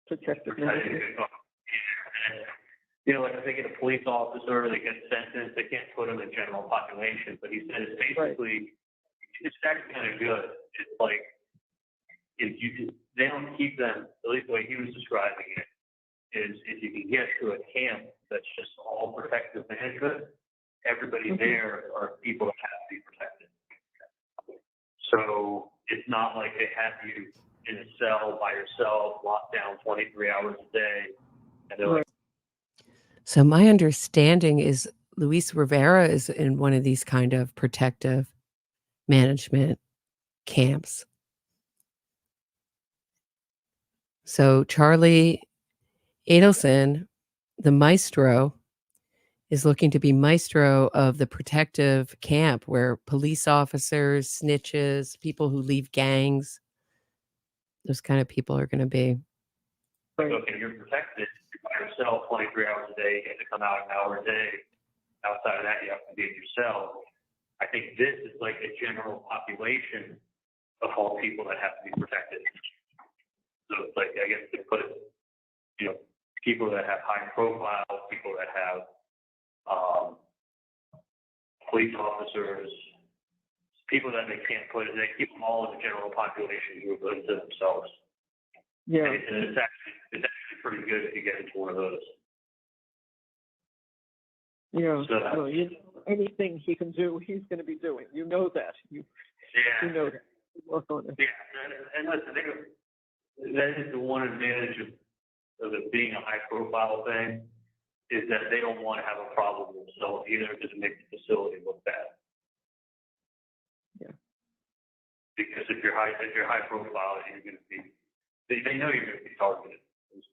Speaker 4: Protective management.
Speaker 3: Like if they get a police officer, they get sentenced, they can't put them in general population. But he said it's basically, it's actually kind of good. It's like, they don't keep them, at least the way he was describing it, is if you can get to a camp that's just all protective management, everybody there are people that have to be protected. So it's not like they have you in a cell by yourself, locked down 23 hours a day, and they're like.
Speaker 2: So my understanding is Luis Rivera is in one of these kind of protective management camps. So Charlie Adelson, the maestro, is looking to be maestro of the protective camp where police officers, snitches, people who leave gangs, those kind of people are going to be.
Speaker 3: Like, okay, you're protected by yourself 23 hours a day, you get to come out an hour a day. Outside of that, you have to be yourself. I think this is like a general population of all people that have to be protected. So it's like, I guess they put, people that have high profile, people that have police officers, people that they can't put, they keep them all in the general population group unto themselves.
Speaker 4: Yeah.
Speaker 3: And it's actually pretty good if you get into one of those.
Speaker 4: Yeah.
Speaker 3: So,
Speaker 4: Well, anything he can do, he's going to be doing. You know that. You know that. Work on it.
Speaker 3: Yeah, and listen, that is the one advantage of it being a high profile thing, is that they don't want to have a problem with themselves either, because it makes the facility look bad.
Speaker 4: Yeah.
Speaker 3: Because if you're high profile, you're going to be, they know you're going to be targeted.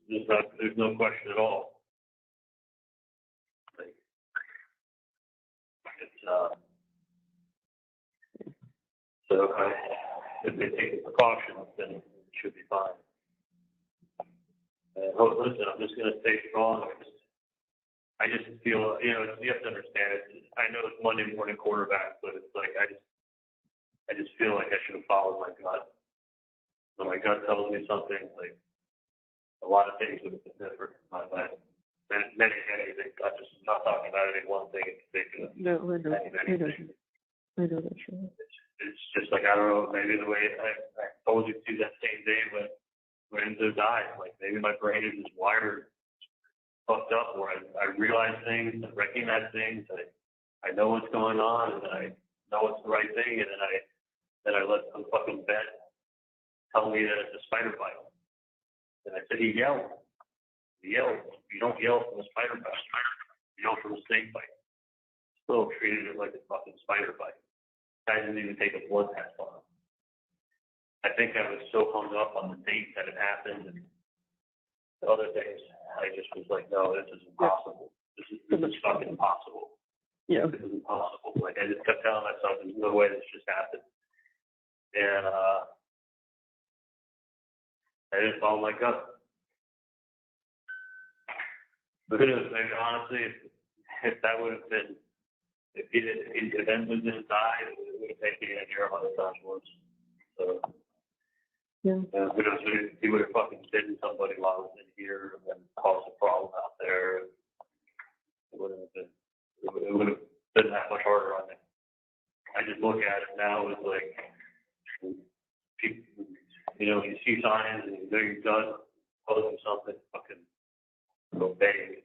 Speaker 3: There's no question at all. Like, it's so if they take the precautions, then it should be fine. Listen, I'm just going to stay strong. I just feel, you have to understand it. I know it's Monday morning quarterback, but it's like, I just feel like I should have followed my gut. When my gut tells me something, like, a lot of things would have been different in my life. Many things. I'm just not talking about any one thing in particular.
Speaker 4: No, I know. I know that's right.
Speaker 3: It's just like, I don't know, maybe the way I told you to that same day when Enzo died, like, maybe my brain is just wired fucked up, where I realize things, I recognize things, I know what's going on, and I know it's the right thing, and then I let some fucking vet tell me that it's a spider bite. And I said, he yelled. You don't yell from a spider bite. You yell from a snake bite. Still treated it like a fucking spider bite. I didn't even take a blood test on him. I think I was so hung up on the date that it happened and the other things. I just was like, no, this is impossible. This is fucking impossible.
Speaker 4: Yeah.
Speaker 3: This is impossible. Like, I just kept telling myself, there's no way this just happened. And I didn't follow my gut. But who knows, maybe honestly, if that would have been, if Enzo didn't die, it would have taken me in here 100 times worse. So,
Speaker 4: yeah.
Speaker 3: Who knows, he would have fucking bitten somebody while I was in here and then caused a problem out there. It would have been that much harder on me. I just look at it now as like, people, you see signs and you know you're done posting something, fucking obey.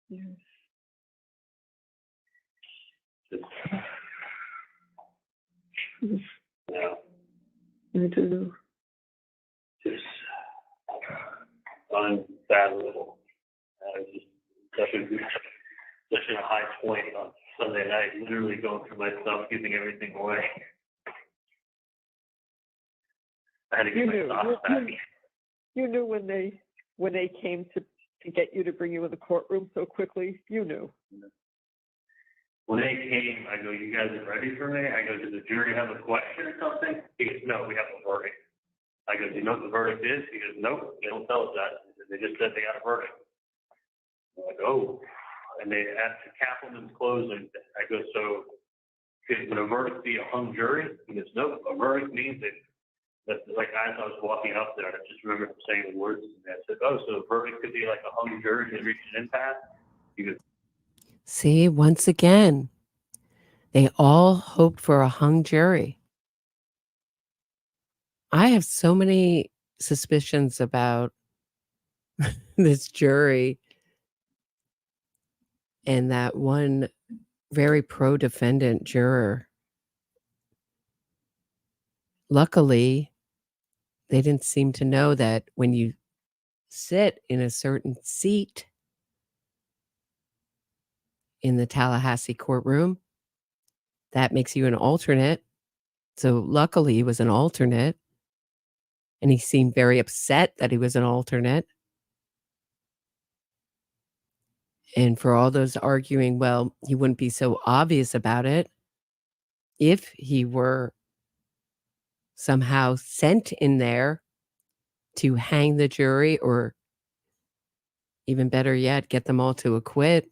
Speaker 4: Yeah.
Speaker 3: Just,
Speaker 4: I do.
Speaker 3: Just unfathomable. I was just such a high point on Sunday night, literally going through my stuff, giving everything away. I had to get my socks back.
Speaker 4: You knew when they came to get you to bring you in the courtroom so quickly. You knew.
Speaker 3: When they came, I go, you guys are ready for me? I go, does the jury have a question or something? He goes, no, we have a verdict. I go, do you know what the verdict is? He goes, nope, they don't tell us that. They just said they got a verdict. I'm like, oh. And they asked the Kaplan's closing. I go, so could a verdict be a hung jury? He goes, nope, a verdict means that like as I was walking up there, I just remember him saying the words, and I said, oh, so a verdict could be like a hung jury and reach an impasse? He goes,
Speaker 2: See, once again, they all hoped for a hung jury. I have so many suspicions about this jury and that one very pro-defendant juror. Luckily, they didn't seem to know that when you sit in a certain seat in the Tallahassee courtroom, that makes you an alternate. So luckily he was an alternate. And he seemed very upset that he was an alternate. And for all those arguing, well, he wouldn't be so obvious about it if he were somehow sent in there to hang the jury, or even better yet, get them all to acquit.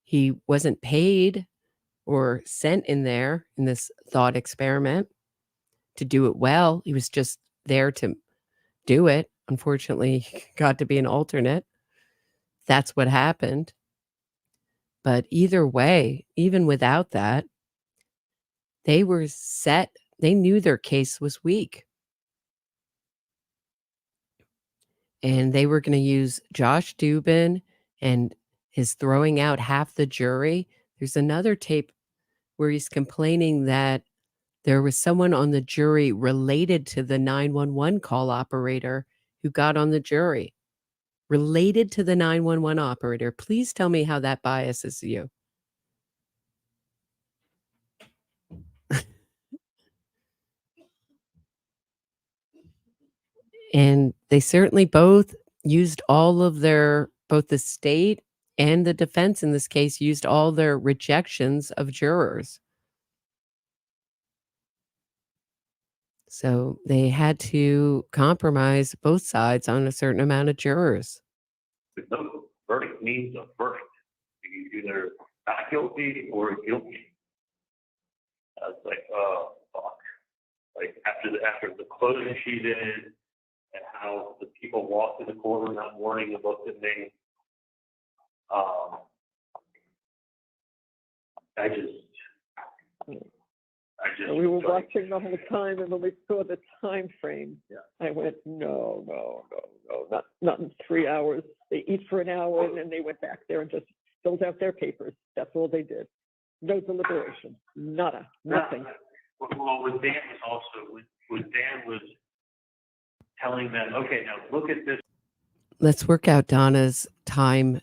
Speaker 2: He wasn't paid or sent in there in this thought experiment to do it well. He was just there to do it. Unfortunately, he got to be an alternate. That's what happened. But either way, even without that, they were set. They knew their case was weak. And they were going to use Josh Dubin and his throwing out half the jury. There's another tape where he's complaining that there was someone on the jury related to the 911 call operator who got on the jury. Related to the 911 operator. Please tell me how that biases you. And they certainly both used all of their, both the state and the defense in this case, used all their rejections of jurors. So they had to compromise both sides on a certain amount of jurors.
Speaker 3: No verdict means a verdict. You either not guilty or guilty. I was like, oh fuck. Like after the closing she did, and how the people walked in the courtroom that morning and looked at me. I just.
Speaker 4: And we were watching the whole time, and when we saw the time frame, I went, no, not in 3 hours. They eat for an hour, and then they went back there and just filled out their papers. That's all they did. No deliberation, nada, nothing.
Speaker 3: Well, with Dan was also, when Dan was telling them, okay, now look at this.
Speaker 2: Let's work out Donna's time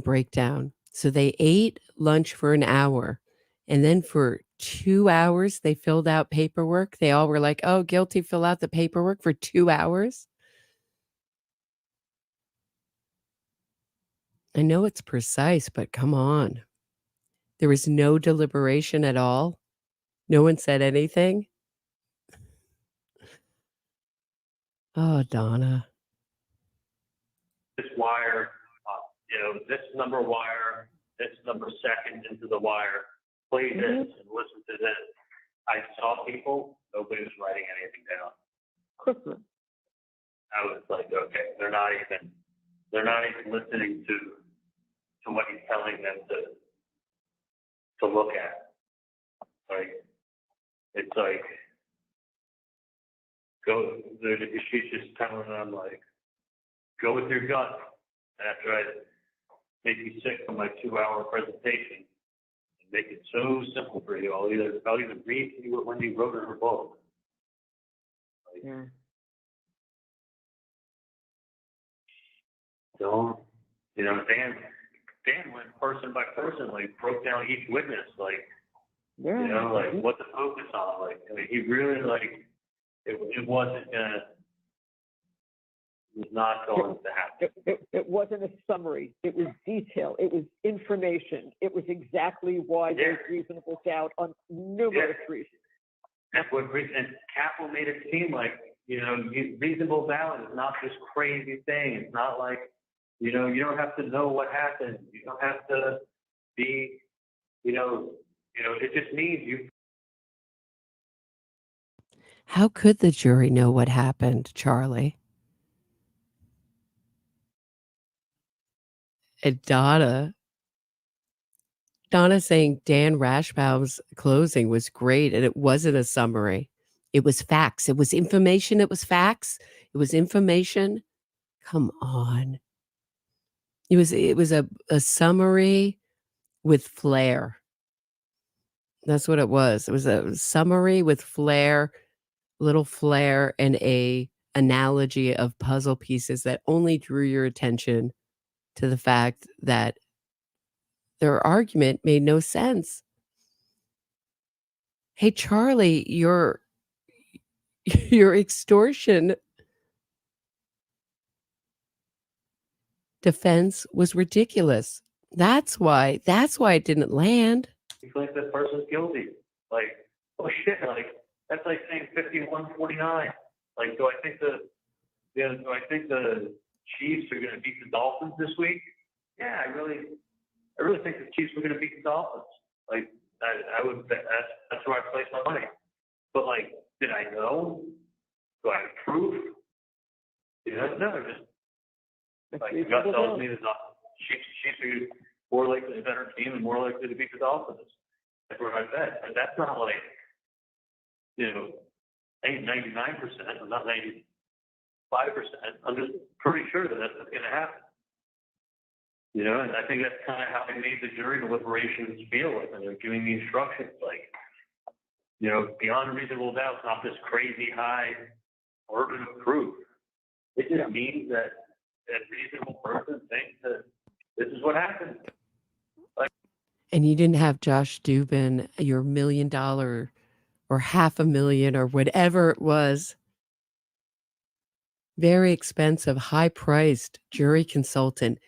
Speaker 2: breakdown. So they ate lunch for an hour, and then for 2 hours they filled out paperwork. They all were like, oh, guilty, fill out the paperwork for 2 hours. I know it's precise, but come on. There was no deliberation at all. No one said anything. Oh, Donna.
Speaker 3: This wire, this number wire, this number second into the wire, play this and listen to this. I saw people, nobody was writing anything down.
Speaker 4: Christmas.
Speaker 3: I was like, okay, they're not even listening to what he's telling them to look at. Like, it's like, she's just telling them, like, go with your gut. After I make you sick from my 2-hour presentation, and make it so simple for you, I'll either read to you what Wendy wrote in her book. Like,
Speaker 4: Yeah.
Speaker 3: So, Dan went person by person, like broke down each witness, like, like what to focus on. Like, I mean, he really, like, it wasn't it was not going to happen.
Speaker 4: It wasn't a summary. It was detail. It was information. It was exactly why there's reasonable doubt on numerous reasons.
Speaker 3: And Capel made it seem like, reasonable doubt is not this crazy thing. It's not like, you don't have to know what happened. You don't have to be, it just means you.
Speaker 2: How could the jury know what happened, Charlie? And Donna saying Dan Rashbaum's closing was great, and it wasn't a summary. It was facts. It was information. It was facts. It was information. Come on. It was a summary with flair. That's what it was. It was a summary with flair, little flair, and a analogy of puzzle pieces that only drew your attention to the fact that their argument made no sense. Hey, Charlie, your extortion defense was ridiculous. That's why it didn't land.
Speaker 3: You think this person's guilty? Like, oh shit, like, that's like saying 51-49. Like, do I think the Chiefs are going to beat the Dolphins this week? Yeah, I really think the Chiefs are going to beat the Dolphins. Like, I would bet that's where I place my money. But like, did I know? Do I have proof? No, just like gut tells me that the Chiefs are more likely a better team and more likely to beat the Dolphins. That's where I bet. And that's not like, 99%, or not 95%. I'm just pretty sure that that's going to happen. And I think that's kind of how they made the jury deliberations feel like when they're giving the instructions. Like, beyond a reasonable doubt, it's not this crazy high burden of proof. It just means that a reasonable person thinks that this is what happened.
Speaker 2: And you didn't have Josh Dubin, your $1 million or $500,000 or whatever it was, very expensive, high-priced jury consultant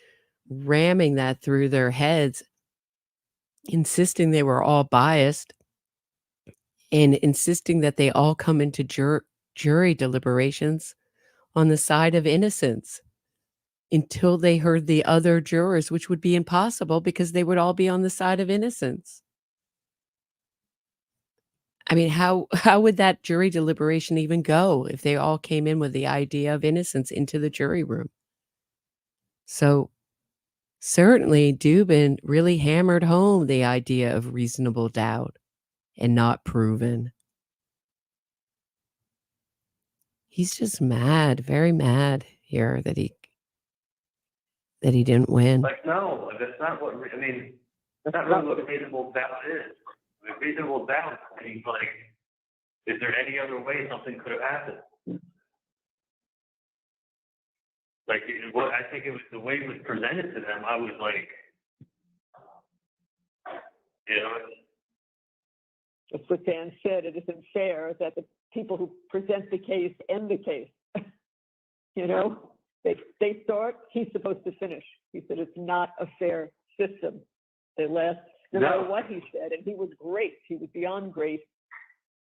Speaker 2: ramming that through their heads, insisting they were all biased and insisting that they all come into jury deliberations on the side of innocence until they heard the other jurors, which would be impossible because they would all be on the side of innocence. I mean, how would that jury deliberation even go if they all came in with the idea of innocence into the jury room? So certainly Dubin really hammered home the idea of reasonable doubt and not proven. He's just mad, very mad here that he didn't win.
Speaker 3: Like, no, that's not what, that's not really what reasonable doubt is. Reasonable doubt means, like, is there any other way something could have happened? Like, I think it was the way it was presented to them. I was like,
Speaker 4: That's what Dan said. It isn't fair that the people who present the case end the case. They start, he's supposed to finish. He said it's not a fair system. They last, no matter what he said, and he was great. He was beyond great.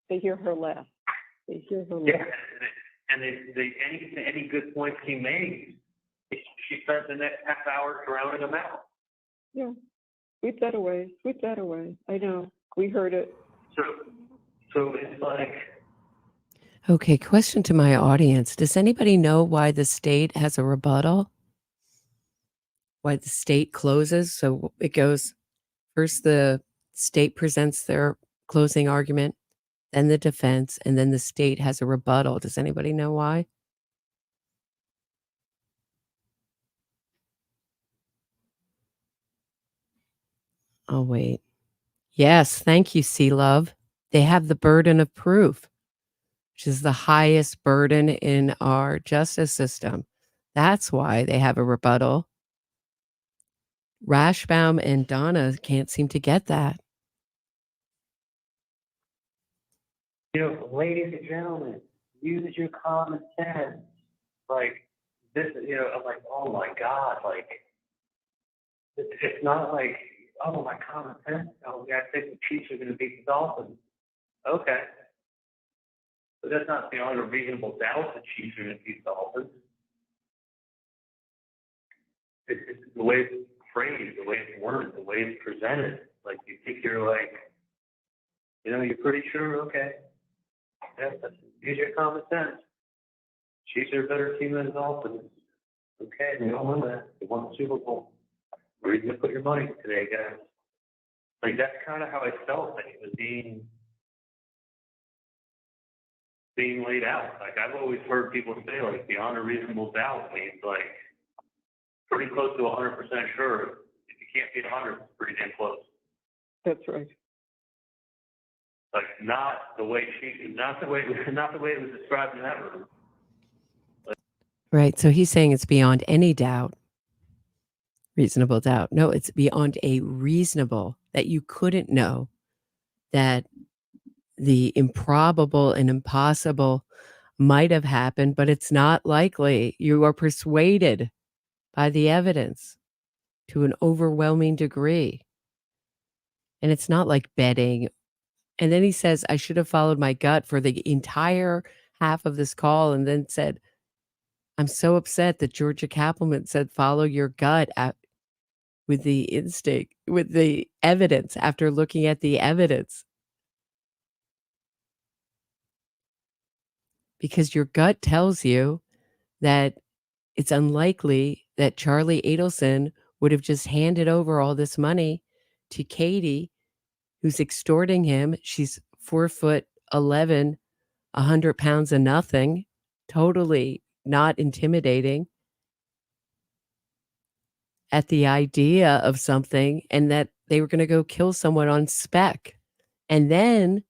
Speaker 4: They hear her laugh.
Speaker 3: Yeah, and any good points he made, she spent the next half hour drowning them out.
Speaker 4: Yeah, sweep that away. I know, we heard it.
Speaker 3: So it's like.
Speaker 2: Okay, question to my audience. Does anybody know why the state has a rebuttal? Why the state closes? So it goes, first the state presents their closing argument, then the defense, and then the state has a rebuttal. Does anybody know why? Oh, wait. Yes, thank you, C-Love. They have the burden of proof, which is the highest burden in our justice system. That's why they have a rebuttal. Rashbaum and Donna can't seem to get that.
Speaker 3: Ladies and gentlemen, use your common sense. Like, this, I'm like, oh my God, like, it's not like, oh, my common sense. Oh, yeah, I think the Chiefs are going to beat the Dolphins. Okay. But that's not beyond a reasonable doubt the Chiefs are going to beat the Dolphins. It's the way it's phrased, the way it's worded, the way it's presented. Like, you think you're like, you're pretty sure, okay. Yeah, use your common sense. Chiefs are a better team than the Dolphins. Okay, they don't win that. They won the Super Bowl. Where are you going to put your money today, guys? Like, that's kind of how I felt like it was being laid out. Like, I've always heard people say, like, beyond a reasonable doubt means, like, pretty close to 100% sure. If you can't beat 100, it's pretty damn close.
Speaker 4: That's right.
Speaker 3: Like, not the way it was described in that room.
Speaker 2: Right. So he's saying it's beyond any doubt. reasonable doubt. No, it's beyond a reasonable that you couldn't know that the improbable and impossible might have happened, but it's not likely. You are persuaded by the evidence to an overwhelming degree. And it's not like betting. And then he says, I should have followed my gut for the entire half of this call, and then said, I'm so upset that Georgia Kappelman said, follow your gut with the instinct, with the evidence, after looking at the evidence. Because your gut tells you that it's unlikely that Charlie Adelson would have just handed over all this money to Katie, who's extorting him. She's 4'11", 100 pounds of nothing, totally not intimidating, at the idea of something, and that they were going to go kill someone on spec and then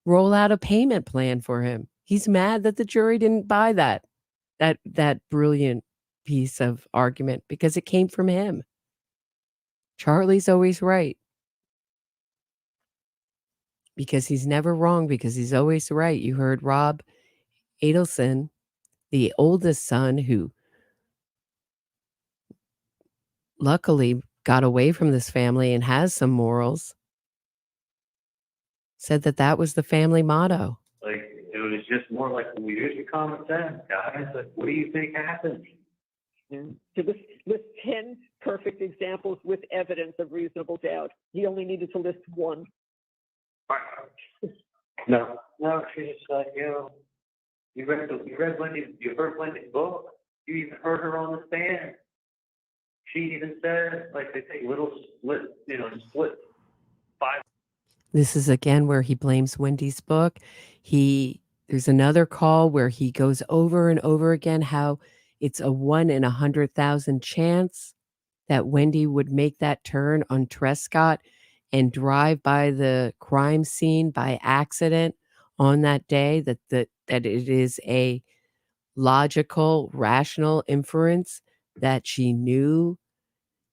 Speaker 2: roll out a payment plan for him. He's mad that the jury didn't buy that brilliant piece of argument because it came from him. Charlie's always right. Because he's never wrong, because he's always right. You heard Rob Adelson, the oldest son, who luckily got away from this family and has some morals, said that was the family motto.
Speaker 3: Like, it was just more like, we use your common sense, guys. Like, what do you think happened?
Speaker 4: Yeah. To list 10 perfect examples with evidence of reasonable doubt. He only needed to list one.
Speaker 3: No, she's just like, you heard Wendy's book. You even heard her on the stand. She even said, like, they take little split 5.
Speaker 2: This is again where he blames Wendy's book. There's another call where he goes over and over again how it's a 1 in 100,000 chance that Wendy would make that turn on Trescott and drive by the crime scene by accident on that day, that it is a logical, rational inference that she knew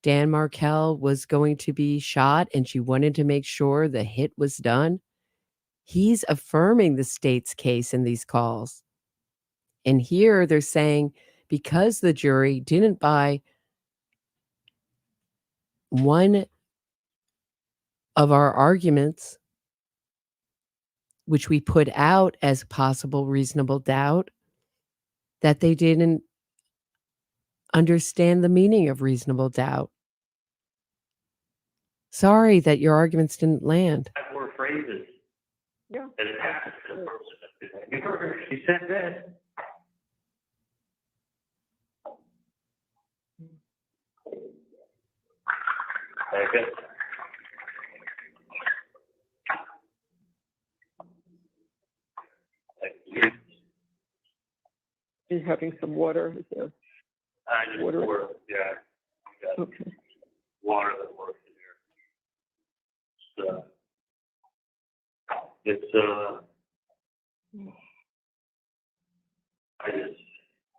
Speaker 2: Dan Markel was going to be shot and she wanted to make sure the hit was done. He's affirming the state's case in these calls. And here they're saying because the jury didn't buy one of our arguments, which we put out as possible reasonable doubt, that they didn't understand the meaning of reasonable doubt. Sorry that your arguments didn't land.
Speaker 3: 5 more phrases.
Speaker 4: Yeah.
Speaker 3: And it happened to the person. You heard her. She said this. Okay.
Speaker 4: You're having some water. Is there
Speaker 3: I just
Speaker 4: water?
Speaker 3: Yeah. Got
Speaker 4: Okay.
Speaker 3: water that works in here. It's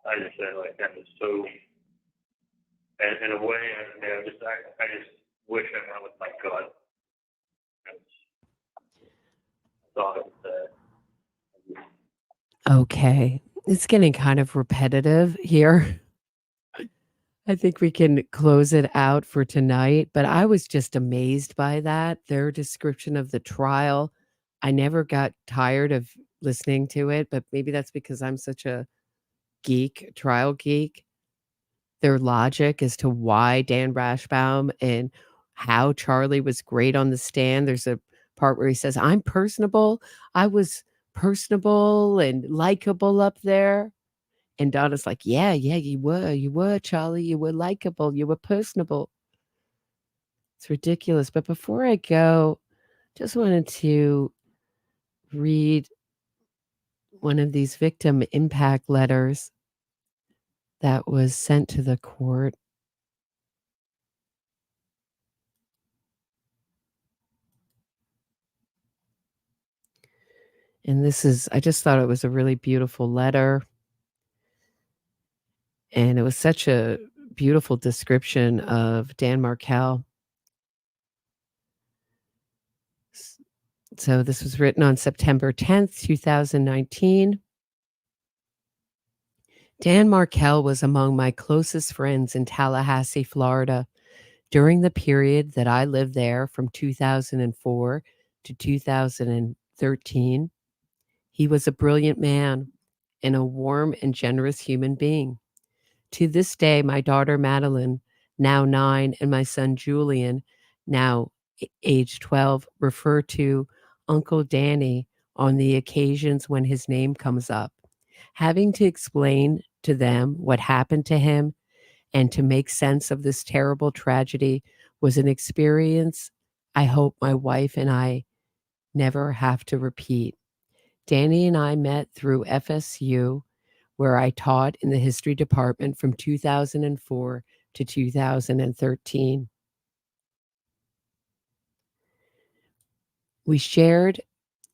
Speaker 3: I just said, like, that is so, and in a way, I just wish I went with my gut. I thought it was
Speaker 2: Okay. It's getting kind of repetitive here. I think we can close it out for tonight, but I was just amazed by that. Their description of the trial. I never got tired of listening to it, but maybe that's because I'm such a trial geek. Their logic as to why Dan Rashbaum and how Charlie was great on the stand. There's a part where he says, I'm personable. I was personable and likable up there. And Donna's like, yeah, you were, Charlie. You were likable. You were personable. It's ridiculous. But before I go, just wanted to read one of these victim impact letters that was sent to the court. And I just thought it was a really beautiful letter. And it was such a beautiful description of Dan Markel. So this was written on September 10th, 2019. Dan Markel was among my closest friends in Tallahassee, Florida. During the period that I lived there from 2004 to 2013, he was a brilliant man and a warm and generous human being. To this day, my daughter Madeline, now 9, and my son Julian, now age 12, refer to Uncle Danny on the occasions when his name comes up. Having to explain to them what happened to him and to make sense of this terrible tragedy was an experience I hope my wife and I never have to repeat. Danny and I met through FSU, where I taught in the history department from 2004 to 2013. We shared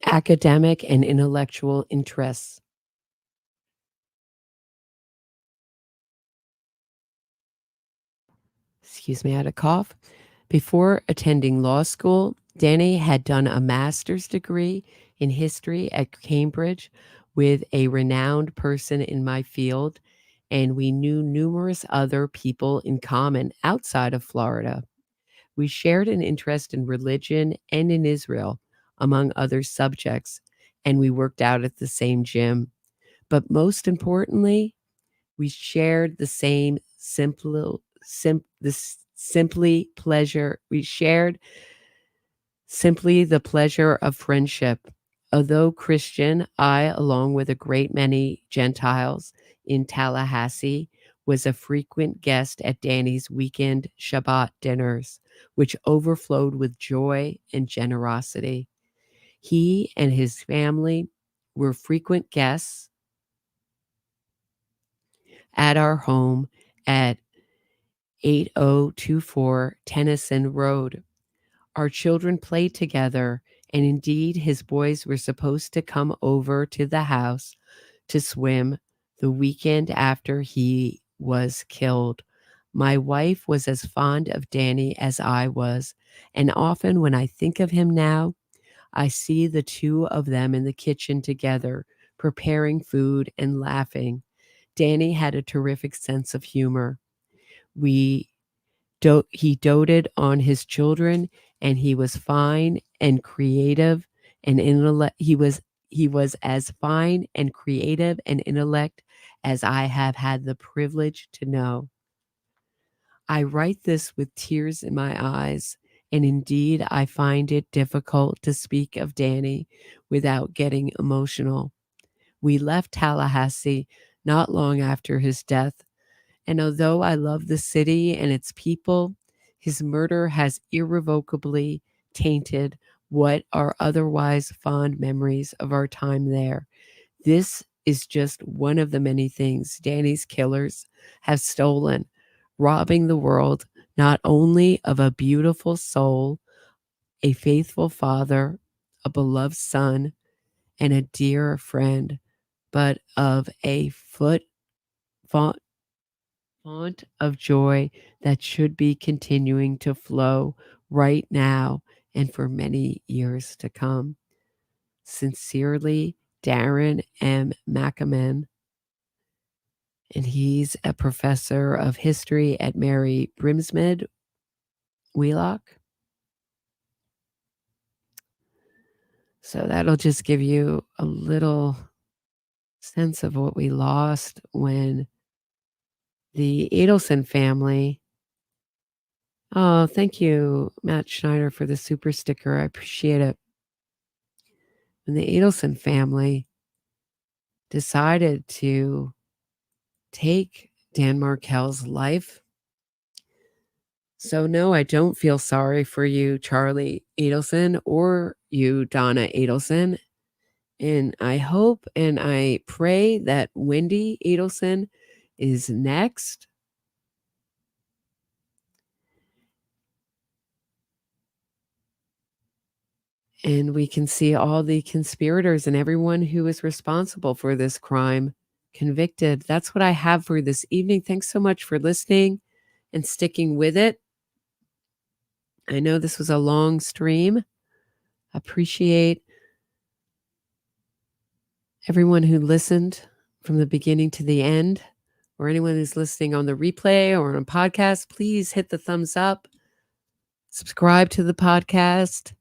Speaker 2: academic and intellectual interests. Excuse me, I had a cough. Before attending law school, Danny had done a master's degree in history at Cambridge with a renowned person in my field, and we knew numerous other people in common outside of Florida. We shared an interest in religion and in Israel, among other subjects, and we worked out at the same gym. But most importantly, we shared the same we shared simply the pleasure of friendship. Although Christian, I, along with a great many Gentiles in Tallahassee, was a frequent guest at Danny's weekend Shabbat dinners, which overflowed with joy and generosity. He and his family were frequent guests at our home at 8024 Tennyson Road. Our children played together, and indeed his boys were supposed to come over to the house to swim the weekend after he was killed. My wife was as fond of Danny as I was, and often when I think of him now, I see the two of them in the kitchen together, preparing food and laughing. Danny had a terrific sense of humor. He doted on his children, and he was fine and creative and he was as fine and creative and intellect as I have had the privilege to know. I write this with tears in my eyes, and indeed I find it difficult to speak of Danny without getting emotional. We left Tallahassee not long after his death, and although I love the city and its people, his murder has irrevocably tainted what are otherwise fond memories of our time there. This is just one of the many things Danny's killers have stolen, robbing the world not only of a beautiful soul, a faithful father, a beloved son, and a dear friend, but of a font of joy that should be continuing to flow right now and for many years to come. Sincerely, Darren M. McAman, and he's a professor of history at Mary Brimsmead Wheelock. So that'll just give you a little sense of what we lost when the Adelson family. Oh, thank you, Matt Schneider, for the super sticker. I appreciate it. When the Adelson family decided to take Dan Markel's life. So no, I don't feel sorry for you, Charlie Adelson, or you, Donna Adelson. And I hope and I pray that Wendy Adelson is next. And we can see all the conspirators and everyone who is responsible for this crime convicted. That's what I have for this evening. Thanks so much for listening. and sticking with it. I know this was a long stream. Appreciate everyone who listened from the beginning to the end, or anyone who's listening on the replay or on a podcast. Please hit the thumbs up. Subscribe to the podcast.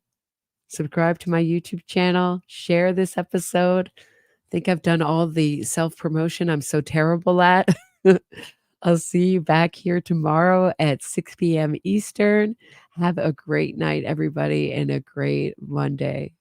Speaker 2: Subscribe to my YouTube channel. Share this episode. I think I've done all the self-promotion I'm so terrible at. I'll see you back here tomorrow at 6 p.m. Eastern. Have a great night, everybody, and a great Monday.